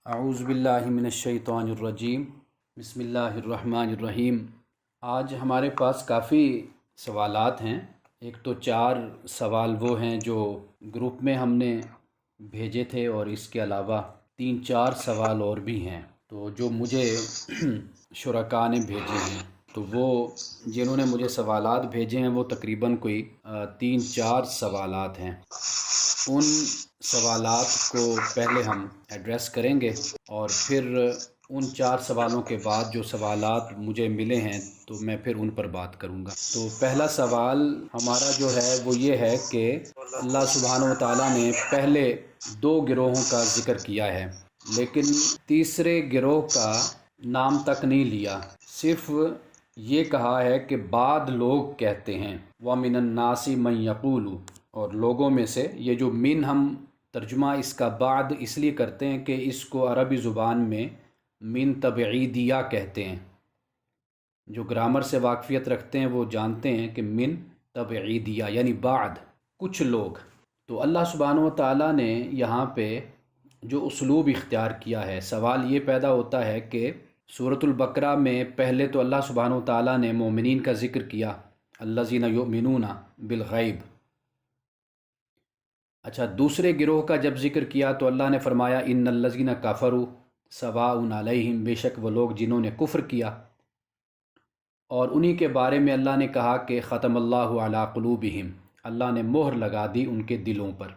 اعوذ باللہ من الشیطان الرجیم، بسم اللہ الرحمن الرحیم۔ آج ہمارے پاس کافی سوالات ہیں۔ ایک تو 4 سوال وہ ہیں جو گروپ میں ہم نے بھیجے تھے، اور اس کے علاوہ 3-4 سوال اور بھی ہیں تو جو مجھے شرکاء نے بھیجے ہیں، تو وہ جنہوں نے مجھے سوالات بھیجے ہیں وہ تقریباً کوئی 3-4 سوالات ہیں۔ ان سوالات کو پہلے ہم ایڈریس کریں گے، اور پھر ان 4 سوالوں کے بعد جو سوالات مجھے ملے ہیں تو میں پھر ان پر بات کروں گا۔ تو پہلا سوال ہمارا جو ہے وہ یہ ہے کہ اللہ سبحانہ و تعالیٰ نے پہلے 2 گروہوں کا ذکر کیا ہے، لیکن تیسرے گروہ کا نام تک نہیں لیا، صرف یہ کہا ہے کہ بعض لوگ کہتے ہیں وَمِنَ النَّاسِ مَن يَقُولُ، اور لوگوں میں سے، یہ جو من ہم ترجمہ اس کا بعد اس لیے کرتے ہیں کہ اس کو عربی زبان میں من تبعیدیہ کہتے ہیں۔ جو گرامر سے واقفیت رکھتے ہیں وہ جانتے ہیں کہ من تبعیدیہ یعنی بعد، کچھ لوگ۔ تو اللہ سبحانہ و تعالیٰ نے یہاں پہ جو اسلوب اختیار کیا ہے، سوال یہ پیدا ہوتا ہے کہ سورۃ البقرہ میں پہلے تو اللہ سبحانہ و تعالیٰ نے مومنین کا ذکر کیا، الذین یؤمنون بالغیب۔ اچھا، دوسرے گروہ کا جب ذکر کیا تو اللہ نے فرمایا ان الذین کفروا سواء علیہم، بے شک وہ لوگ جنہوں نے کفر کیا، اور انہی کے بارے میں اللہ نے کہا کہ ختم اللہ علی قلوبہم، اللہ نے مہر لگا دی ان کے دلوں پر۔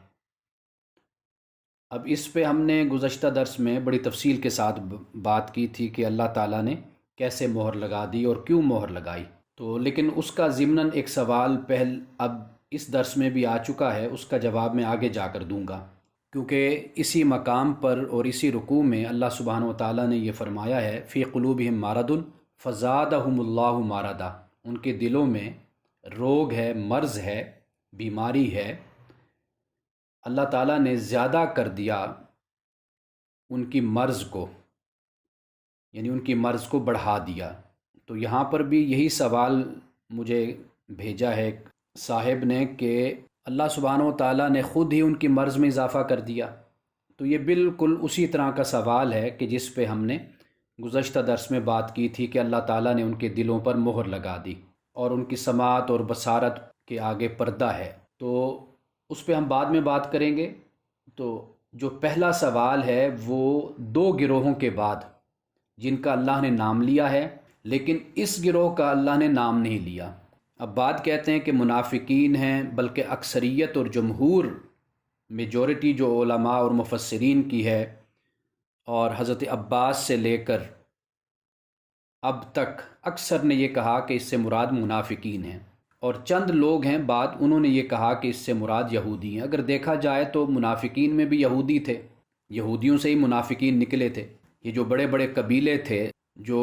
اب اس پہ ہم نے گزشتہ درس میں بڑی تفصیل کے ساتھ بات کی تھی کہ اللہ تعالیٰ نے کیسے مہر لگا دی اور کیوں مہر لگائی، تو لیکن اس کا ضمناً ایک سوال اب اس درس میں بھی آ چکا ہے، اس کا جواب میں آگے جا کر دوں گا، کیونکہ اسی مقام پر اور اسی رکوع میں اللہ سبحانہ و تعالیٰ نے یہ فرمایا ہے فی قلوبہم مرض فزادہم اللہ مرضا، ان کے دلوں میں روگ ہے، مرض ہے، بیماری ہے، اللہ تعالیٰ نے زیادہ کر دیا ان کی مرض کو، یعنی ان کی مرض کو بڑھا دیا۔ تو یہاں پر بھی یہی سوال مجھے بھیجا ہے صاحب نے کہ اللہ سبحانہ و تعالیٰ نے خود ہی ان کی مرض میں اضافہ کر دیا۔ تو یہ بالکل اسی طرح کا سوال ہے کہ جس پہ ہم نے گزشتہ درس میں بات کی تھی کہ اللہ تعالیٰ نے ان کے دلوں پر مہر لگا دی اور ان کی سماعت اور بصارت کے آگے پردہ ہے، تو اس پہ ہم بعد میں بات کریں گے۔ تو جو پہلا سوال ہے وہ 2 گروہوں کے بعد جن کا اللہ نے نام لیا ہے، لیکن اس گروہ کا اللہ نے نام نہیں لیا۔ اب بات کہتے ہیں کہ منافقین ہیں، بلکہ اکثریت اور جمہور، میجورٹی جو علماء اور مفسرین کی ہے، اور حضرت عباس سے لے کر اب تک اکثر نے یہ کہا کہ اس سے مراد منافقین ہیں، اور چند لوگ ہیں بعد انہوں نے یہ کہا کہ اس سے مراد یہودی ہیں۔ اگر دیکھا جائے تو منافقین میں بھی یہودی تھے، یہودیوں سے ہی منافقین نکلے تھے۔ یہ جو بڑے بڑے قبیلے تھے جو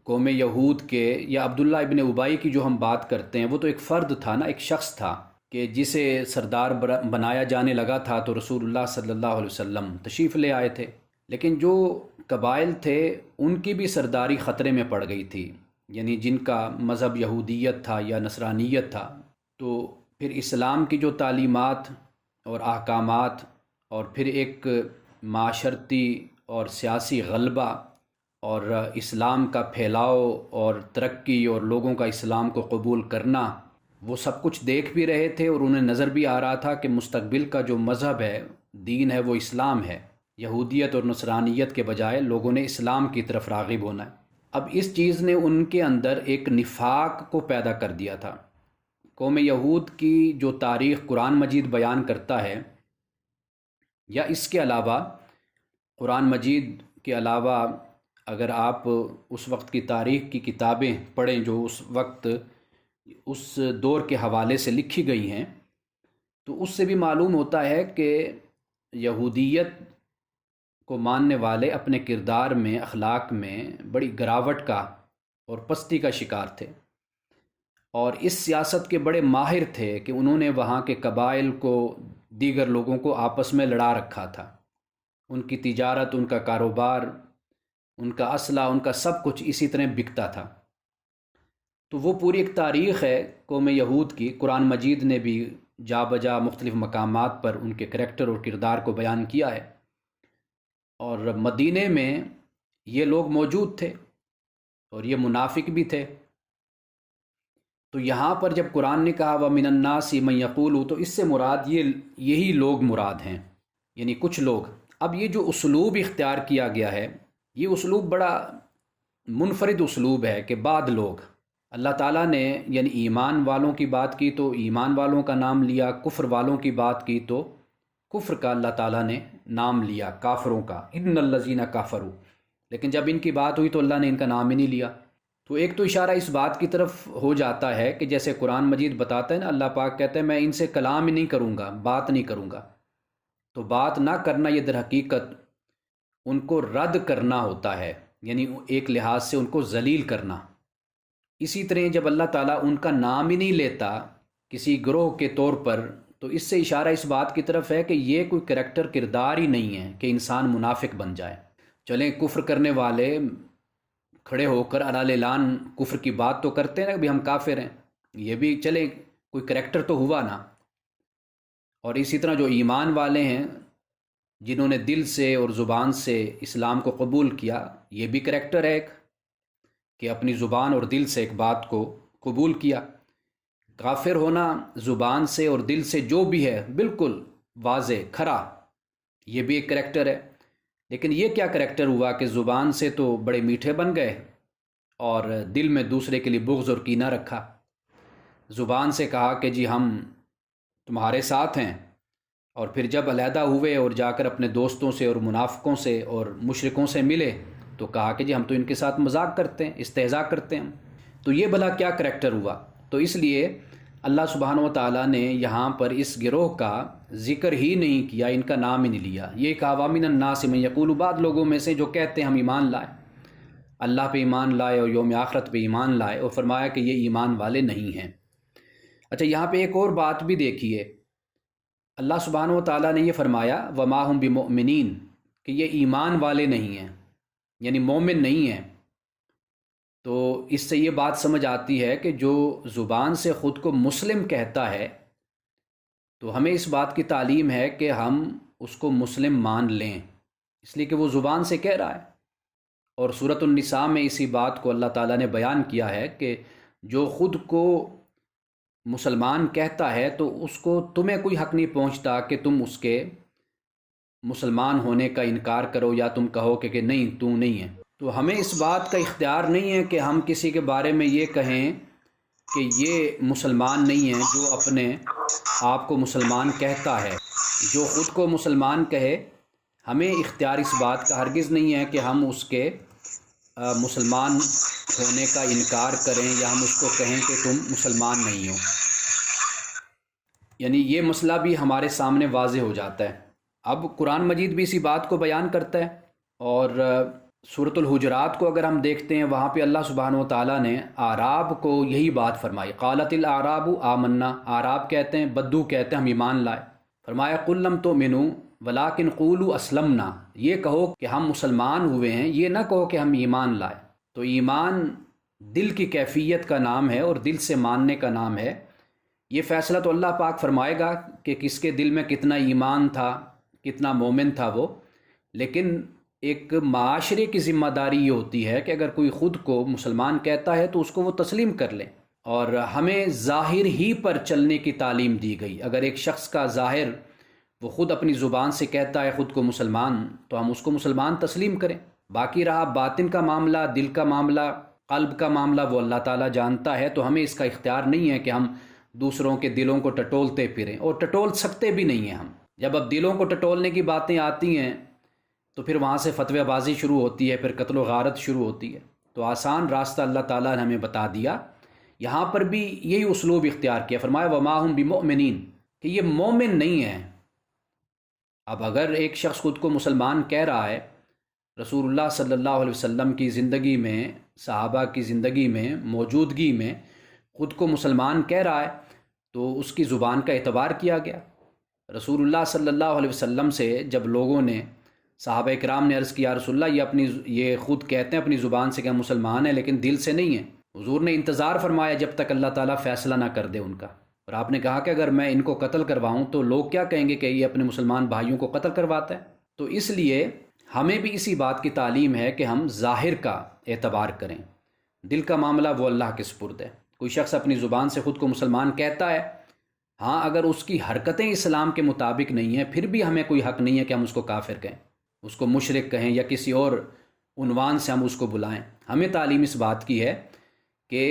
قوم یہود کے، یا عبداللہ ابن ابی کی جو ہم بات کرتے ہیں، وہ تو ایک فرد تھا نا، ایک شخص تھا کہ جسے سردار بنایا جانے لگا تھا، تو رسول اللہ صلی اللہ علیہ وسلم تشریف لے آئے تھے، لیکن جو قبائل تھے ان کی بھی سرداری خطرے میں پڑ گئی تھی، یعنی جن کا مذہب یہودیت تھا یا نصرانیت تھا۔ تو پھر اسلام کی جو تعلیمات اور احکامات، اور پھر ایک معاشرتی اور سیاسی غلبہ اور اسلام کا پھیلاؤ اور ترقی اور لوگوں کا اسلام کو قبول کرنا، وہ سب کچھ دیکھ بھی رہے تھے، اور انہیں نظر بھی آ رہا تھا کہ مستقبل کا جو مذہب ہے، دین ہے، وہ اسلام ہے۔ یہودیت اور نصرانیت کے بجائے لوگوں نے اسلام کی طرف راغب ہونا ہے۔ اب اس چیز نے ان کے اندر ایک نفاق کو پیدا کر دیا تھا۔ قوم یہود کی جو تاریخ قرآن مجید بیان کرتا ہے، یا اس کے علاوہ قرآن مجید کے علاوہ اگر آپ اس وقت کی تاریخ کی کتابیں پڑھیں جو اس وقت اس دور کے حوالے سے لکھی گئی ہیں، تو اس سے بھی معلوم ہوتا ہے کہ یہودیت کو ماننے والے اپنے کردار میں، اخلاق میں بڑی گراوٹ کا اور پستی کا شکار تھے، اور اس سیاست کے بڑے ماہر تھے کہ انہوں نے وہاں کے قبائل کو، دیگر لوگوں کو آپس میں لڑا رکھا تھا۔ ان کی تجارت، ان کا کاروبار، ان کا اسلحہ، ان کا سب کچھ اسی طرح بکتا تھا۔ تو وہ پوری ایک تاریخ ہے قوم یہود کی، قرآن مجید نے بھی جا بجا مختلف مقامات پر ان کے کریکٹر اور کردار کو بیان کیا ہے۔ اور مدینے میں یہ لوگ موجود تھے اور یہ منافق بھی تھے. تو یہاں پر جب قرآن نے کہا وَمِنَ النَّاسِ مَن يَقُولُ، تو اس سے مراد یہی لوگ مراد ہیں، یعنی کچھ لوگ. اب یہ جو اسلوب اختیار کیا گیا ہے، یہ اسلوب بڑا منفرد اسلوب ہے کہ بعض لوگ، اللہ تعالیٰ نے یعنی ایمان والوں کی بات کی تو ایمان والوں کا نام لیا، کفر والوں کی بات کی تو کفر کا اللہ تعالیٰ نے نام لیا، کافروں کا، ان الذین کفروا. لیکن جب ان کی بات ہوئی تو اللہ نے ان کا نام ہی نہیں لیا. تو ایک تو اشارہ اس بات کی طرف ہو جاتا ہے کہ جیسے قرآن مجید بتاتا ہے نا، اللہ پاک کہتے ہیں میں ان سے کلام ہی نہیں کروں گا، بات نہیں کروں گا. تو بات نہ کرنا یہ در حقیقت ان کو رد کرنا ہوتا ہے، یعنی ایک لحاظ سے ان کو ذلیل کرنا. اسی طرح جب اللہ تعالیٰ ان کا نام ہی نہیں لیتا کسی گروہ کے طور پر، تو اس سے اشارہ اس بات کی طرف ہے کہ یہ کوئی کریکٹر کردار ہی نہیں ہے کہ انسان منافق بن جائے. چلیں کفر کرنے والے کھڑے ہو کر اعلان کفر کی بات تو کرتے ہیں نا کہ ہم کافر ہیں، یہ بھی چلیں کوئی کریکٹر تو ہوا نا. اور اسی طرح جو ایمان والے ہیں جنہوں نے دل سے اور زبان سے اسلام کو قبول کیا، یہ بھی کریکٹر ہے ایک کہ اپنی زبان اور دل سے ایک بات کو قبول کیا. کافر ہونا زبان سے اور دل سے جو بھی ہے بالکل واضح کھرا، یہ بھی ایک کریکٹر ہے. لیکن یہ کیا کریکٹر ہوا کہ زبان سے تو بڑے میٹھے بن گئے اور دل میں دوسرے کے لیے بغض اور کینہ رکھا. زبان سے کہا کہ جی ہم تمہارے ساتھ ہیں، اور پھر جب علیحدہ ہوئے اور جا کر اپنے دوستوں سے اور منافقوں سے اور مشرکوں سے ملے تو کہا کہ جی ہم تو ان کے ساتھ مذاق کرتے ہیں، استہزاء کرتے ہیں. تو یہ بھلا کیا کریکٹر ہوا؟ تو اس لیے اللہ سبحانہ و تعالیٰ نے یہاں پر اس گروہ کا ذکر ہی نہیں کیا، ان کا نام ہی نہیں لیا. یہ کہا وَمِنَ النَّاسِ مَن يَقُولُ، بعض لوگوں میں سے جو کہتے ہیں ہم ایمان لائے، اللہ پہ ایمان لائے اور یوم آخرت پہ ایمان لائے، اور فرمایا کہ یہ ایمان والے نہیں ہیں. اچھا یہاں پہ ایک اور بات بھی دیکھیے، اللہ سبحانہ و تعالیٰ نے یہ فرمایا وَمَا هُم بِمُؤْمِنِينَ، کہ یہ ایمان والے نہیں ہیں، یعنی مومن نہیں ہیں. تو اس سے یہ بات سمجھ آتی ہے کہ جو زبان سے خود کو مسلم کہتا ہے تو ہمیں اس بات کی تعلیم ہے کہ ہم اس کو مسلم مان لیں، اس لیے کہ وہ زبان سے کہہ رہا ہے. اور سورۃ النساء میں اسی بات کو اللہ تعالیٰ نے بیان کیا ہے کہ جو خود کو مسلمان کہتا ہے تو اس کو تمہیں کوئی حق نہیں پہنچتا کہ تم اس کے مسلمان ہونے کا انکار کرو یا تم کہو کہ نہیں تو نہیں ہے. تو ہمیں اس بات کا اختیار نہیں ہے کہ ہم کسی کے بارے میں یہ کہیں کہ یہ مسلمان نہیں ہے جو اپنے آپ کو مسلمان کہتا ہے. جو خود کو مسلمان کہے، ہمیں اختیار اس بات کا ہرگز نہیں ہے کہ ہم اس کے مسلمان ہونے کا انکار کریں یا ہم اس کو کہیں کہ تم مسلمان نہیں ہو. یعنی یہ مسئلہ بھی ہمارے سامنے واضح ہو جاتا ہے. اب قرآن مجید بھی اسی بات کو بیان کرتا ہے، اور سورۃ الحجرات کو اگر ہم دیکھتے ہیں وہاں پہ اللہ سبحانہ و تعالیٰ نے اعراب کو یہی بات فرمائی. قالت الاعراب آمنا، اعراب کہتے ہیں، بدو کہتے ہیں ہم ایمان لائے. فرمایا قل لم تؤمنوا ولکن قولوا اسلمنا، یہ کہو کہ ہم مسلمان ہوئے ہیں، یہ نہ کہو کہ ہم ایمان لائے. تو ایمان دل کی کیفیت کا نام ہے اور دل سے ماننے کا نام ہے. یہ فیصلہ تو اللہ پاک فرمائے گا کہ کس کے دل میں کتنا ایمان تھا، کتنا مومن تھا وہ. لیکن ایک معاشرے کی ذمہ داری یہ ہوتی ہے کہ اگر کوئی خود کو مسلمان کہتا ہے تو اس کو وہ تسلیم کر لے. اور ہمیں ظاہر ہی پر چلنے کی تعلیم دی گئی. اگر ایک شخص کا ظاہر وہ خود اپنی زبان سے کہتا ہے خود کو مسلمان، تو ہم اس کو مسلمان تسلیم کریں. باقی رہا باطن کا معاملہ، دل کا معاملہ، قلب کا معاملہ، وہ اللہ تعالیٰ جانتا ہے. تو ہمیں اس کا اختیار نہیں ہے کہ ہم دوسروں کے دلوں کو ٹٹولتے پھریں، اور ٹٹول سکتے بھی نہیں ہیں ہم. جب اب دلوں کو ٹٹولنے کی باتیں آتی ہیں تو پھر وہاں سے فتوی بازی شروع ہوتی ہے، پھر قتل و غارت شروع ہوتی ہے. تو آسان راستہ اللہ تعالیٰ نے ہمیں بتا دیا. یہاں پر بھی یہی اسلوب اختیار کیا، فرمایا وما ہم بمؤمنین، کہ یہ مومن نہیں ہیں. اب اگر ایک شخص خود کو مسلمان کہہ رہا ہے، رسول اللہ صلی اللہ علیہ وسلم کی زندگی میں، صحابہ کی زندگی میں، موجودگی میں خود کو مسلمان کہہ رہا ہے، تو اس کی زبان کا اعتبار کیا گیا. رسول اللہ صلی اللہ علیہ وسلم سے جب لوگوں نے، صحابہ کرام نے عرض کیا رسول اللہ یہ خود کہتے ہیں اپنی زبان سے کہ ہم مسلمان ہیں لیکن دل سے نہیں ہیں. حضور نے انتظار فرمایا جب تک اللہ تعالیٰ فیصلہ نہ کر دے ان کا. اور آپ نے کہا کہ اگر میں ان کو قتل کرواؤں تو لوگ کیا کہیں گے کہ یہ اپنے مسلمان بھائیوں کو قتل کرواتا ہے. تو اس لیے ہمیں بھی اسی بات کی تعلیم ہے کہ ہم ظاہر کا اعتبار کریں، دل کا معاملہ وہ اللہ کے سپرد ہے۔ کوئی شخص اپنی زبان سے خود کو مسلمان کہتا ہے، ہاں اگر اس کی حرکتیں اسلام کے مطابق نہیں ہیں پھر بھی ہمیں کوئی حق نہیں ہے کہ ہم اس کو کافر کہیں، اس کو مشرک کہیں یا کسی اور عنوان سے ہم اس کو بلائیں۔ ہمیں تعلیم اس بات کی ہے کہ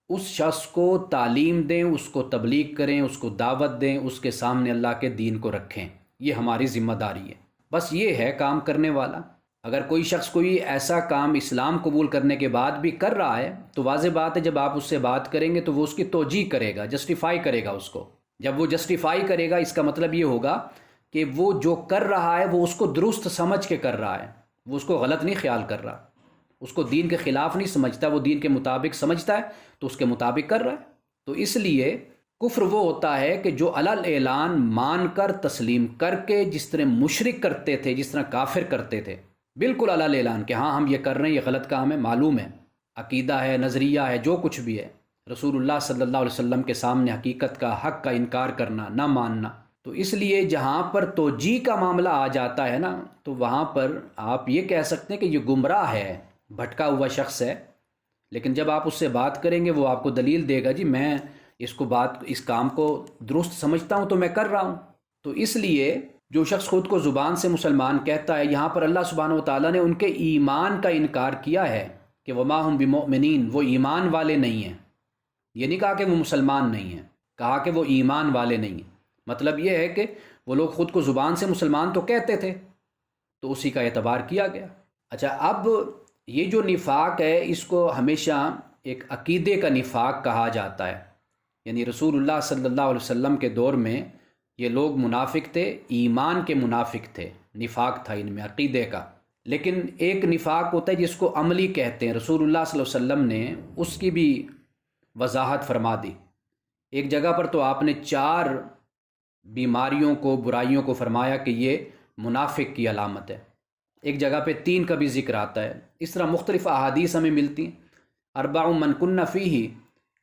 اس شخص کو تعلیم دیں، اس کو تبلیغ کریں، اس کو دعوت دیں، اس کے سامنے اللہ کے دین کو رکھیں، یہ ہماری ذمہ داری ہے۔ بس یہ ہے کام کرنے والا۔ اگر کوئی شخص کوئی ایسا کام اسلام قبول کرنے کے بعد بھی کر رہا ہے تو واضح بات ہے جب آپ اس سے بات کریں گے تو وہ اس کی توجیہ کرے گا، جسٹیفائی کرے گا اس کو۔ جب وہ جسٹیفائی کرے گا اس کا مطلب یہ ہوگا کہ وہ جو کر رہا ہے وہ اس کو درست سمجھ کے کر رہا ہے، وہ اس کو غلط نہیں خیال کر رہا، اس کو دین کے خلاف نہیں سمجھتا، وہ دین کے مطابق سمجھتا ہے تو اس کے مطابق کر رہا ہے۔ تو اس لیے کفر وہ ہوتا ہے کہ جو علل اعلان مان کر تسلیم کر کے جس طرح مشرک کرتے تھے، جس طرح کافر کرتے تھے، بالکل علل اعلان کہ ہاں ہم یہ کر رہے ہیں، یہ غلط کام ہے، معلوم ہے، عقیدہ ہے، نظریہ ہے، جو کچھ بھی ہے، رسول اللہ صلی اللہ علیہ وسلم کے سامنے حقیقت کا، حق کا انکار کرنا، نہ ماننا۔ تو اس لیے جہاں پر توجیہ کا معاملہ آ جاتا ہے نا تو وہاں پر آپ یہ کہہ سکتے ہیں کہ یہ گمراہ ہے، بھٹکا ہوا شخص ہے، لیکن جب آپ اس سے بات کریں گے وہ آپ کو دلیل دے گا، جی میں اس کام کو درست سمجھتا ہوں تو میں کر رہا ہوں۔ تو اس لیے جو شخص خود کو زبان سے مسلمان کہتا ہے، یہاں پر اللہ سبحانہ و تعالیٰ نے ان کے ایمان کا انکار کیا ہے کہ وما ہم بمؤمنین، وہ ایمان والے نہیں ہیں۔ یہ نہیں کہا کہ وہ مسلمان نہیں ہیں، کہا کہ وہ ایمان والے نہیں ہیں۔ مطلب یہ ہے کہ وہ لوگ خود کو زبان سے مسلمان تو کہتے تھے تو اسی کا اعتبار کیا گیا۔ اچھا، اب یہ جو نفاق ہے اس کو ہمیشہ ایک عقیدے کا نفاق کہا جاتا ہے، یعنی رسول اللہ صلی اللہ علیہ وسلم کے دور میں یہ لوگ منافق تھے، ایمان کے منافق تھے، نفاق تھا ان میں عقیدے کا۔ لیکن ایک نفاق ہوتا ہے جس کو عملی کہتے ہیں، رسول اللہ صلی اللہ علیہ وسلم نے اس کی بھی وضاحت فرما دی۔ ایک جگہ پر تو آپ نے 4 بیماریوں کو، برائیوں کو فرمایا کہ یہ منافق کی علامت ہے، ایک جگہ پہ 3 کا بھی ذکر آتا ہے۔ اس طرح مختلف احادیث ہمیں ملتی ہیں، 4 من کن فیہ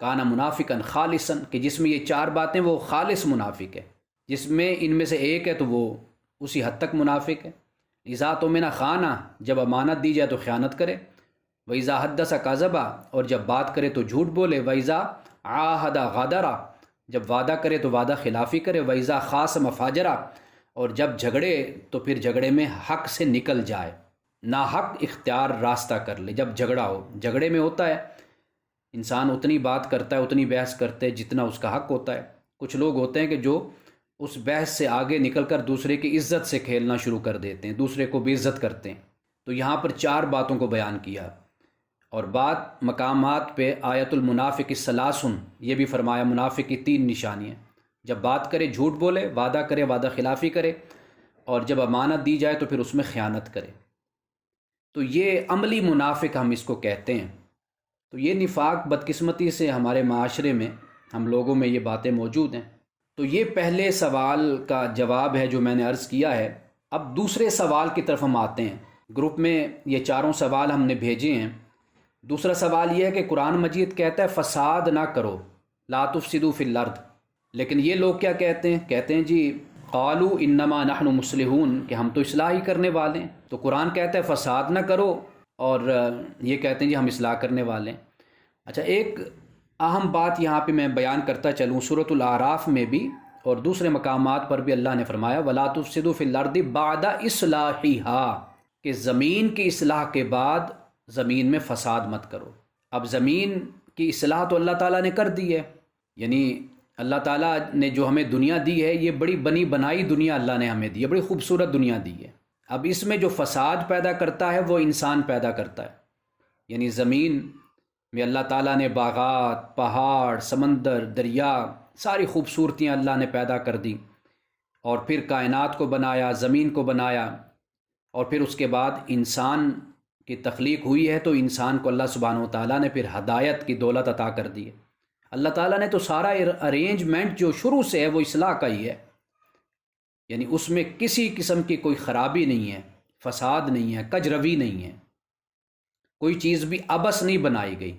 کان منافقا خالصا، کہ جس میں یہ 4 باتیں وہ خالص منافق ہے، جس میں ان میں سے ایک ہے تو وہ اسی حد تک منافق ہے۔ اذا تؤمن خان، جب امانت دی جائے تو خیانت کرے، وَإِذَا حَدَّثَ كَذَبَ، اور جب بات کرے تو جھوٹ بولے، وَإِذَا عَاهَدَ غَدَرَ، جب وعدہ کرے تو وعدہ خلافی کرے، وَإِذَا خَاصَمَ فَجَرَ، اور جب جھگڑے تو پھر جھگڑے میں حق سے نکل جائے، ناحق اختیار راستہ کر لے۔ جب جھگڑا ہو، جھگڑے میں ہوتا ہے انسان اتنی بات کرتا ہے، اتنی بحث کرتے ہے جتنا اس کا حق ہوتا ہے۔ کچھ لوگ ہوتے ہیں کہ جو اس بحث سے آگے نکل کر دوسرے کی عزت سے کھیلنا شروع کر دیتے ہیں، دوسرے کو بے عزت کرتے ہیں۔ تو یہاں پر 4 باتوں کو بیان کیا، اور بات مقامات پہ آیت المنافق الثلاث، یہ بھی فرمایا منافق کی 3 نشانیاں، جب بات کرے جھوٹ بولے، وعدہ کرے وعدہ خلافی کرے، اور جب امانت دی جائے تو پھر اس میں خیانت کرے۔ تو یہ عملی منافق ہم اس کو کہتے ہیں۔ تو یہ نفاق بدقسمتی سے ہمارے معاشرے میں، ہم لوگوں میں یہ باتیں موجود ہیں۔ تو یہ پہلے سوال کا جواب ہے جو میں نے عرض کیا ہے۔ اب دوسرے سوال کی طرف ہم آتے ہیں۔ گروپ میں یہ 4 سوال ہم نے بھیجے ہیں۔ دوسرا سوال یہ ہے کہ قرآن مجید کہتا ہے فساد نہ کرو، لا تفسدوا فی الارض، لیکن یہ لوگ کیا کہتے ہیں جی قالوا انما نحن مصلحون، کہ ہم تو اصلاح ہی کرنے والے ہیں۔ تو قرآن کہتا ہے فساد نہ کرو، اور یہ کہتے ہیں جی ہم اصلاح کرنے والے ہیں۔ اچھا، ایک اہم بات یہاں پہ میں بیان کرتا چلوں، سورۃ الاعراف میں بھی اور دوسرے مقامات پر بھی اللہ نے فرمایا وَلَا تُفْسِدُوا فِي الْأَرْضِ بَعْدَ إِصْلَاحِهَا، کہ زمین کی اصلاح کے بعد زمین میں فساد مت کرو۔ اب زمین کی اصلاح تو اللہ تعالیٰ نے کر دی ہے، یعنی اللہ تعالیٰ نے جو ہمیں دنیا دی ہے یہ بڑی بنی بنائی دنیا اللہ نے ہمیں دی ہے، بڑی خوبصورت دنیا دی ہے۔ اب اس میں جو فساد پیدا کرتا ہے وہ انسان پیدا کرتا ہے، یعنی زمین میں اللہ تعالیٰ نے باغات، پہاڑ، سمندر، دریا، ساری خوبصورتیاں اللہ نے پیدا کر دی، اور پھر کائنات کو بنایا، زمین کو بنایا، اور پھر اس کے بعد انسان کی تخلیق ہوئی ہے تو انسان کو اللہ سبحانہ و تعالیٰ نے پھر ہدایت کی دولت عطا کر دی ہے۔ اللہ تعالیٰ نے تو سارا ارینجمنٹ جو شروع سے ہے وہ اصلاح کا ہی ہے، یعنی اس میں کسی قسم کی کوئی خرابی نہیں ہے، فساد نہیں ہے، کج روی نہیں ہے، کوئی چیز بھی عبث نہیں بنائی گئی،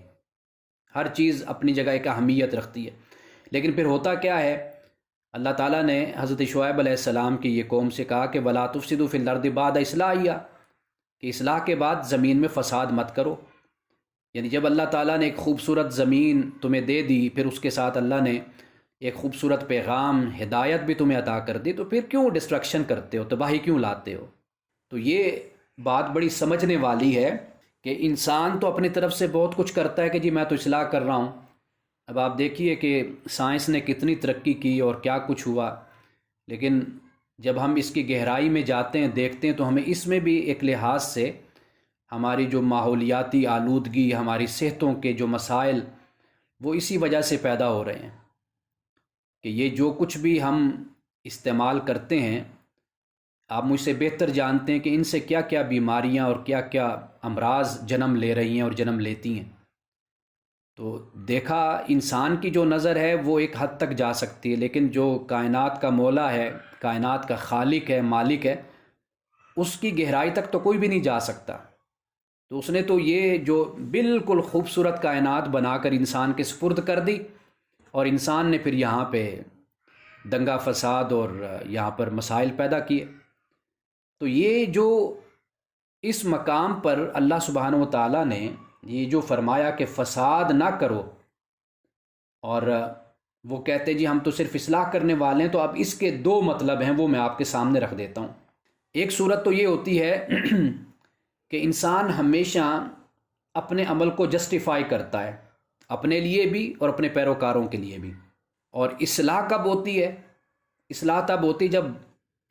ہر چیز اپنی جگہ ایک اہمیت رکھتی ہے۔ لیکن پھر ہوتا کیا ہے، اللہ تعالیٰ نے حضرت شعیب علیہ السلام کی یہ قوم سے کہا کہ وَلَا تُفْسِدُوا فِي الْأَرْضِ بَعْدَ إِصْلَاحِهَا، کہ اصلاح کے بعد زمین میں فساد مت کرو. یعنی جب اللہ تعالیٰ نے ایک خوبصورت زمین تمہیں دے دی، پھر اس کے ساتھ اللہ نے ایک خوبصورت پیغام ہدایت بھی تمہیں عطا کر دی، تو پھر کیوں ڈسٹرکشن کرتے ہو، تباہی کیوں لاتے ہو؟ تو یہ بات بڑی سمجھنے والی ہے کہ انسان تو اپنی طرف سے بہت کچھ کرتا ہے کہ جی میں تو اصلاح کر رہا ہوں. اب آپ دیکھیے کہ سائنس نے کتنی ترقی کی اور کیا کچھ ہوا، لیکن جب ہم اس کی گہرائی میں جاتے ہیں، دیکھتے ہیں، تو ہمیں اس میں بھی ایک لحاظ سے ہماری جو ماحولیاتی آلودگی، ہماری صحتوں کے جو مسائل، وہ اسی وجہ سے پیدا ہو رہے ہیں کہ یہ جو کچھ بھی ہم استعمال کرتے ہیں، آپ مجھ سے بہتر جانتے ہیں کہ ان سے کیا کیا بیماریاں اور کیا کیا امراض جنم لے رہی ہیں اور جنم لیتی ہیں. تو دیکھا انسان کی جو نظر ہے وہ ایک حد تک جا سکتی ہے، لیکن جو کائنات کا مولا ہے، کائنات کا خالق ہے، مالک ہے، اس کی گہرائی تک تو کوئی بھی نہیں جا سکتا. تو اس نے تو یہ جو بالکل خوبصورت کائنات بنا کر انسان کے سپرد کر دی، اور انسان نے پھر یہاں پہ دنگا فساد اور یہاں پر مسائل پیدا کیے. تو یہ جو اس مقام پر اللہ سبحانہ و تعالیٰ نے یہ جو فرمایا کہ فساد نہ کرو، اور وہ کہتے جی ہم تو صرف اصلاح کرنے والے ہیں، تو اب اس کے دو مطلب ہیں، وہ میں آپ کے سامنے رکھ دیتا ہوں. ایک صورت تو یہ ہوتی ہے کہ انسان ہمیشہ اپنے عمل کو جسٹیفائی کرتا ہے، اپنے لیے بھی اور اپنے پیروکاروں کے لیے بھی. اور اصلاح کب ہوتی ہے؟ اصلاح تب ہوتی جب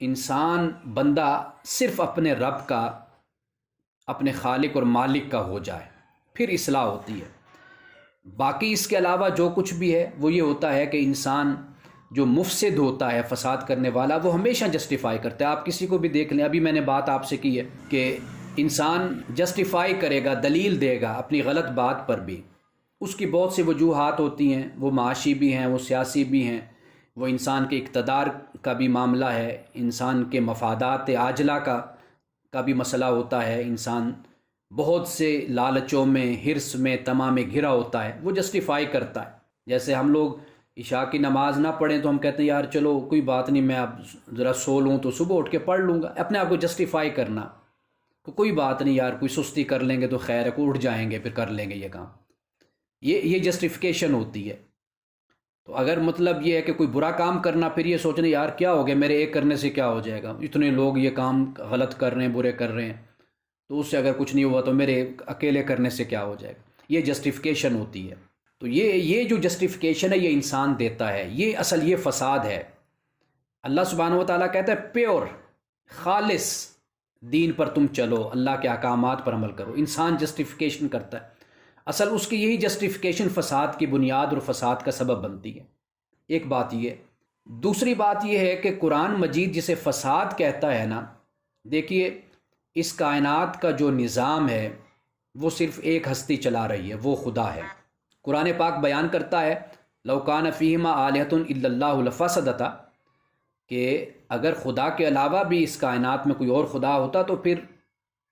انسان بندہ صرف اپنے رب کا، اپنے خالق اور مالک کا ہو جائے، پھر اصلاح ہوتی ہے. باقی اس کے علاوہ جو کچھ بھی ہے وہ یہ ہوتا ہے کہ انسان جو مفسد ہوتا ہے، فساد کرنے والا، وہ ہمیشہ جسٹیفائی کرتا ہے. آپ کسی کو بھی دیکھ لیں، ابھی میں نے بات آپ سے کی ہے کہ انسان جسٹیفائی کرے گا، دلیل دے گا اپنی غلط بات پر بھی. اس کی بہت سی وجوہات ہوتی ہیں، وہ معاشی بھی ہیں، وہ سیاسی بھی ہیں، وہ انسان کے اقتدار کا بھی معاملہ ہے، انسان کے مفادات عاجلہ کا بھی مسئلہ ہوتا ہے. انسان بہت سے لالچوں میں، حرص میں، طمع میں گھرا ہوتا ہے، وہ جسٹیفائی کرتا ہے. جیسے ہم لوگ عشاء کی نماز نہ پڑھیں تو ہم کہتے ہیں یار چلو کوئی بات نہیں، میں اب ذرا سو لوں تو صبح اٹھ کے پڑھ لوں گا. اپنے آپ کو جسٹیفائی کرنا کہ کوئی بات نہیں یار، کوئی سستی کر لیں گے تو خیر ہے، کوئی اٹھ جائیں گے پھر کر لیں گے یہ کام. یہ جسٹیفیکیشن ہوتی ہے. تو اگر مطلب یہ ہے کہ کوئی برا کام کرنا، پھر یہ سوچنا یار کیا ہو گیا، میرے ایک کرنے سے کیا ہو جائے گا، اتنے لوگ یہ کام غلط کر رہے ہیں، برے کر رہے ہیں، تو اس سے اگر کچھ نہیں ہوا تو میرے اکیلے کرنے سے کیا ہو جائے گا. یہ جسٹیفیکیشن ہوتی ہے. تو یہ جو جسٹیفیکیشن ہے یہ انسان دیتا ہے، یہ اصل یہ فساد ہے. اللہ سبحانہ و تعالیٰ کہتا ہے پیور خالص دین پر تم چلو، اللہ کے احکامات پر عمل کرو. انسان جسٹیفیکیشن کرتا ہے، اصل اس کی یہی جسٹیفیکیشن فساد کی بنیاد اور فساد کا سبب بنتی ہے. ایک بات یہ. دوسری بات یہ ہے کہ قرآن مجید جسے فساد کہتا ہے نا، دیکھیے اس کائنات کا جو نظام ہے وہ صرف ایک ہستی چلا رہی ہے، وہ خدا ہے. قرآن پاک بیان کرتا ہے لو کان فیہما آلہۃ الا اللہ لفسدتا، کہ اگر خدا کے علاوہ بھی اس کائنات میں کوئی اور خدا ہوتا تو پھر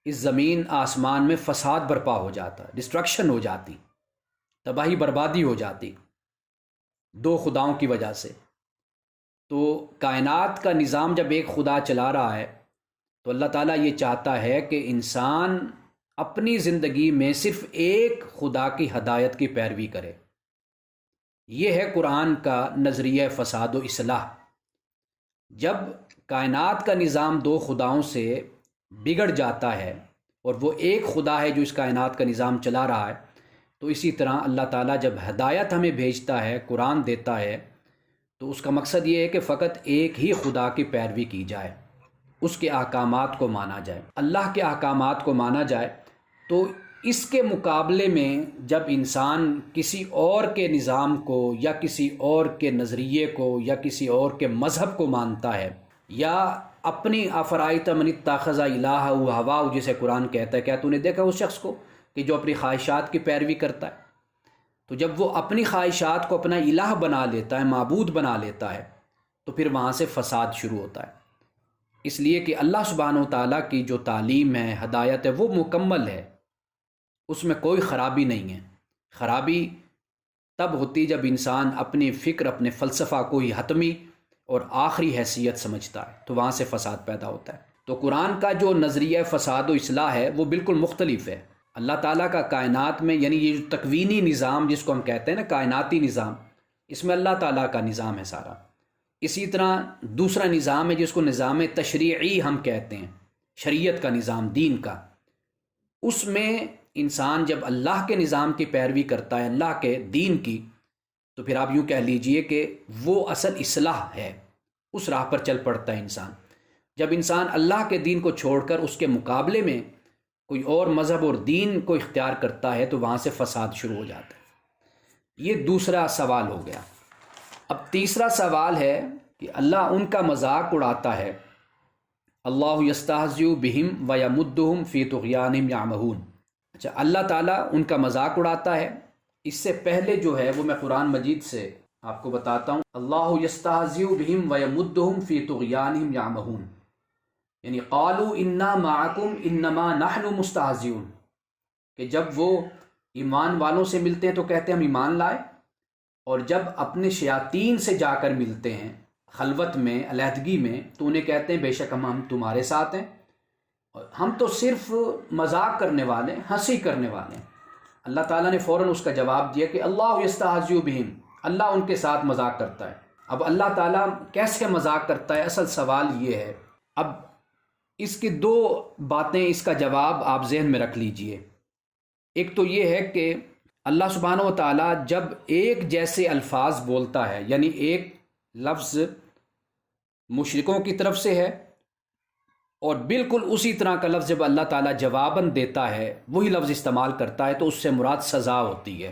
اس زمین آسمان میں فساد برپا ہو جاتا، ڈسٹرکشن ہو جاتی، تباہی بربادی ہو جاتی دو خداؤں کی وجہ سے. تو کائنات کا نظام جب ایک خدا چلا رہا ہے تو اللہ تعالیٰ یہ چاہتا ہے کہ انسان اپنی زندگی میں صرف ایک خدا کی ہدایت کی پیروی کرے. یہ ہے قرآن کا نظریہ فساد و اصلاح. جب کائنات کا نظام دو خداؤں سے بگڑ جاتا ہے اور وہ ایک خدا ہے جو اس کائنات کا نظام چلا رہا ہے، تو اسی طرح اللہ تعالیٰ جب ہدایت ہمیں بھیجتا ہے، قرآن دیتا ہے، تو اس کا مقصد یہ ہے کہ فقط ایک ہی خدا کی پیروی کی جائے، اس کے احکامات کو مانا جائے، اللہ کے احکامات کو مانا جائے. تو اس کے مقابلے میں جب انسان کسی اور کے نظام کو یا کسی اور کے نظریے کو یا کسی اور کے مذہب کو مانتا ہے، یا اپنی افرائیت من اتخذ الہہ ہواہ جسے قرآن کہتا ہے، کیا تو نے دیکھا اس شخص کو کہ جو اپنی خواہشات کی پیروی کرتا ہے؟ تو جب وہ اپنی خواہشات کو اپنا الہ بنا لیتا ہے، معبود بنا لیتا ہے، تو پھر وہاں سے فساد شروع ہوتا ہے. اس لیے کہ اللہ سبحانہ و تعالیٰ کی جو تعلیم ہے، ہدایت ہے، وہ مکمل ہے، اس میں کوئی خرابی نہیں ہے. خرابی تب ہوتی جب انسان اپنی فکر، اپنے فلسفہ کو ہی حتمی اور آخری حیثیت سمجھتا ہے، تو وہاں سے فساد پیدا ہوتا ہے. تو قرآن کا جو نظریہ فساد و اصلاح ہے وہ بالکل مختلف ہے۔ اللہ تعالیٰ کا کائنات میں، یعنی یہ جو تکوینی نظام جس کو ہم کہتے ہیں نا، کائناتی نظام، اس میں اللہ تعالیٰ کا نظام ہے سارا۔ اسی طرح دوسرا نظام ہے جس کو نظام تشریعی ہم کہتے ہیں، شریعت کا نظام، دین کا۔ اس میں انسان جب اللہ کے نظام کی پیروی کرتا ہے، اللہ کے دین کی، تو پھر آپ یوں کہہ لیجئے کہ وہ اصل اصلاح ہے، اس راہ پر چل پڑتا ہے انسان۔ جب انسان اللہ کے دین کو چھوڑ کر اس کے مقابلے میں کوئی اور مذہب اور دین کو اختیار کرتا ہے تو وہاں سے فساد شروع ہو جاتا ہے۔ یہ دوسرا سوال ہو گیا۔ اب تیسرا سوال ہے کہ اللہ ان کا مذاق اڑاتا ہے، اللہ یستہزئ بہم ویمدہم فی طغیانہم یعمہون۔ اچھا، اللہ تعالیٰ ان کا مذاق اڑاتا ہے۔ اس سے پہلے جو ہے وہ میں قرآن مجید سے آپ کو بتاتا ہوں۔ اللہ یستہزئ بہم ویمدہم فی طغیانہم یعمہون، یعنی قالوا انا معکم انما نحن مستہزئون، کہ جب وہ ایمان والوں سے ملتے ہیں تو کہتے ہیں ہم ایمان لائے، اور جب اپنے شیاطین سے جا کر ملتے ہیں خلوت میں، علیحدگی میں، تو انہیں کہتے ہیں بے شک ہم تمہارے ساتھ ہیں، اور ہم تو صرف مذاق کرنے والے، ہنسی کرنے والے ہیں۔ اللہ تعالیٰ نے فوراً اس کا جواب دیا کہ اللہ یستہزئ بہم، اللہ ان کے ساتھ مذاق کرتا ہے۔ اب اللہ تعالیٰ کیسے مذاق کرتا ہے، اصل سوال یہ ہے۔ اب اس کی دو باتیں، اس کا جواب آپ ذہن میں رکھ لیجئے۔ ایک تو یہ ہے کہ اللہ سبحانہ و تعالیٰ جب ایک جیسے الفاظ بولتا ہے، یعنی ایک لفظ مشرکوں کی طرف سے ہے اور بالکل اسی طرح کا لفظ جب اللہ تعالیٰ جواباً دیتا ہے، وہی لفظ استعمال کرتا ہے، تو اس سے مراد سزا ہوتی ہے۔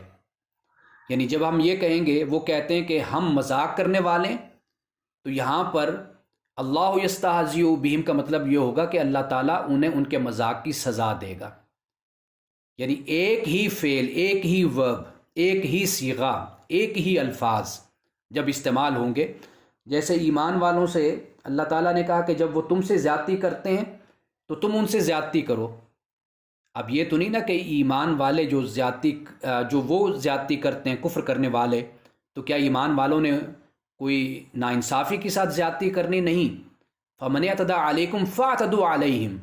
یعنی جب ہم یہ کہیں گے، وہ کہتے ہیں کہ ہم مذاق کرنے والے، تو یہاں پر اللہ یستہزئ بہم کا مطلب یہ ہوگا کہ اللہ تعالیٰ انہیں ان کے مذاق کی سزا دے گا۔ یعنی ایک ہی فعل، ایک ہی ورب، ایک ہی صیغہ، ایک ہی الفاظ جب استعمال ہوں گے، جیسے ایمان والوں سے اللہ تعالیٰ نے کہا کہ جب وہ تم سے زیادتی کرتے ہیں تو تم ان سے زیادتی کرو۔ اب یہ تو نہیں نا کہ ایمان والے جو وہ زیادتی کرتے ہیں، کفر کرنے والے، تو کیا ایمان والوں نے کوئی ناانصافی کے ساتھ زیادتی کرنی؟ نہیں۔ فَمَنِ اعْتَدَىٰ عَلَيْكُمْ فَاعْتَدُوا عَلَيْهِمْ،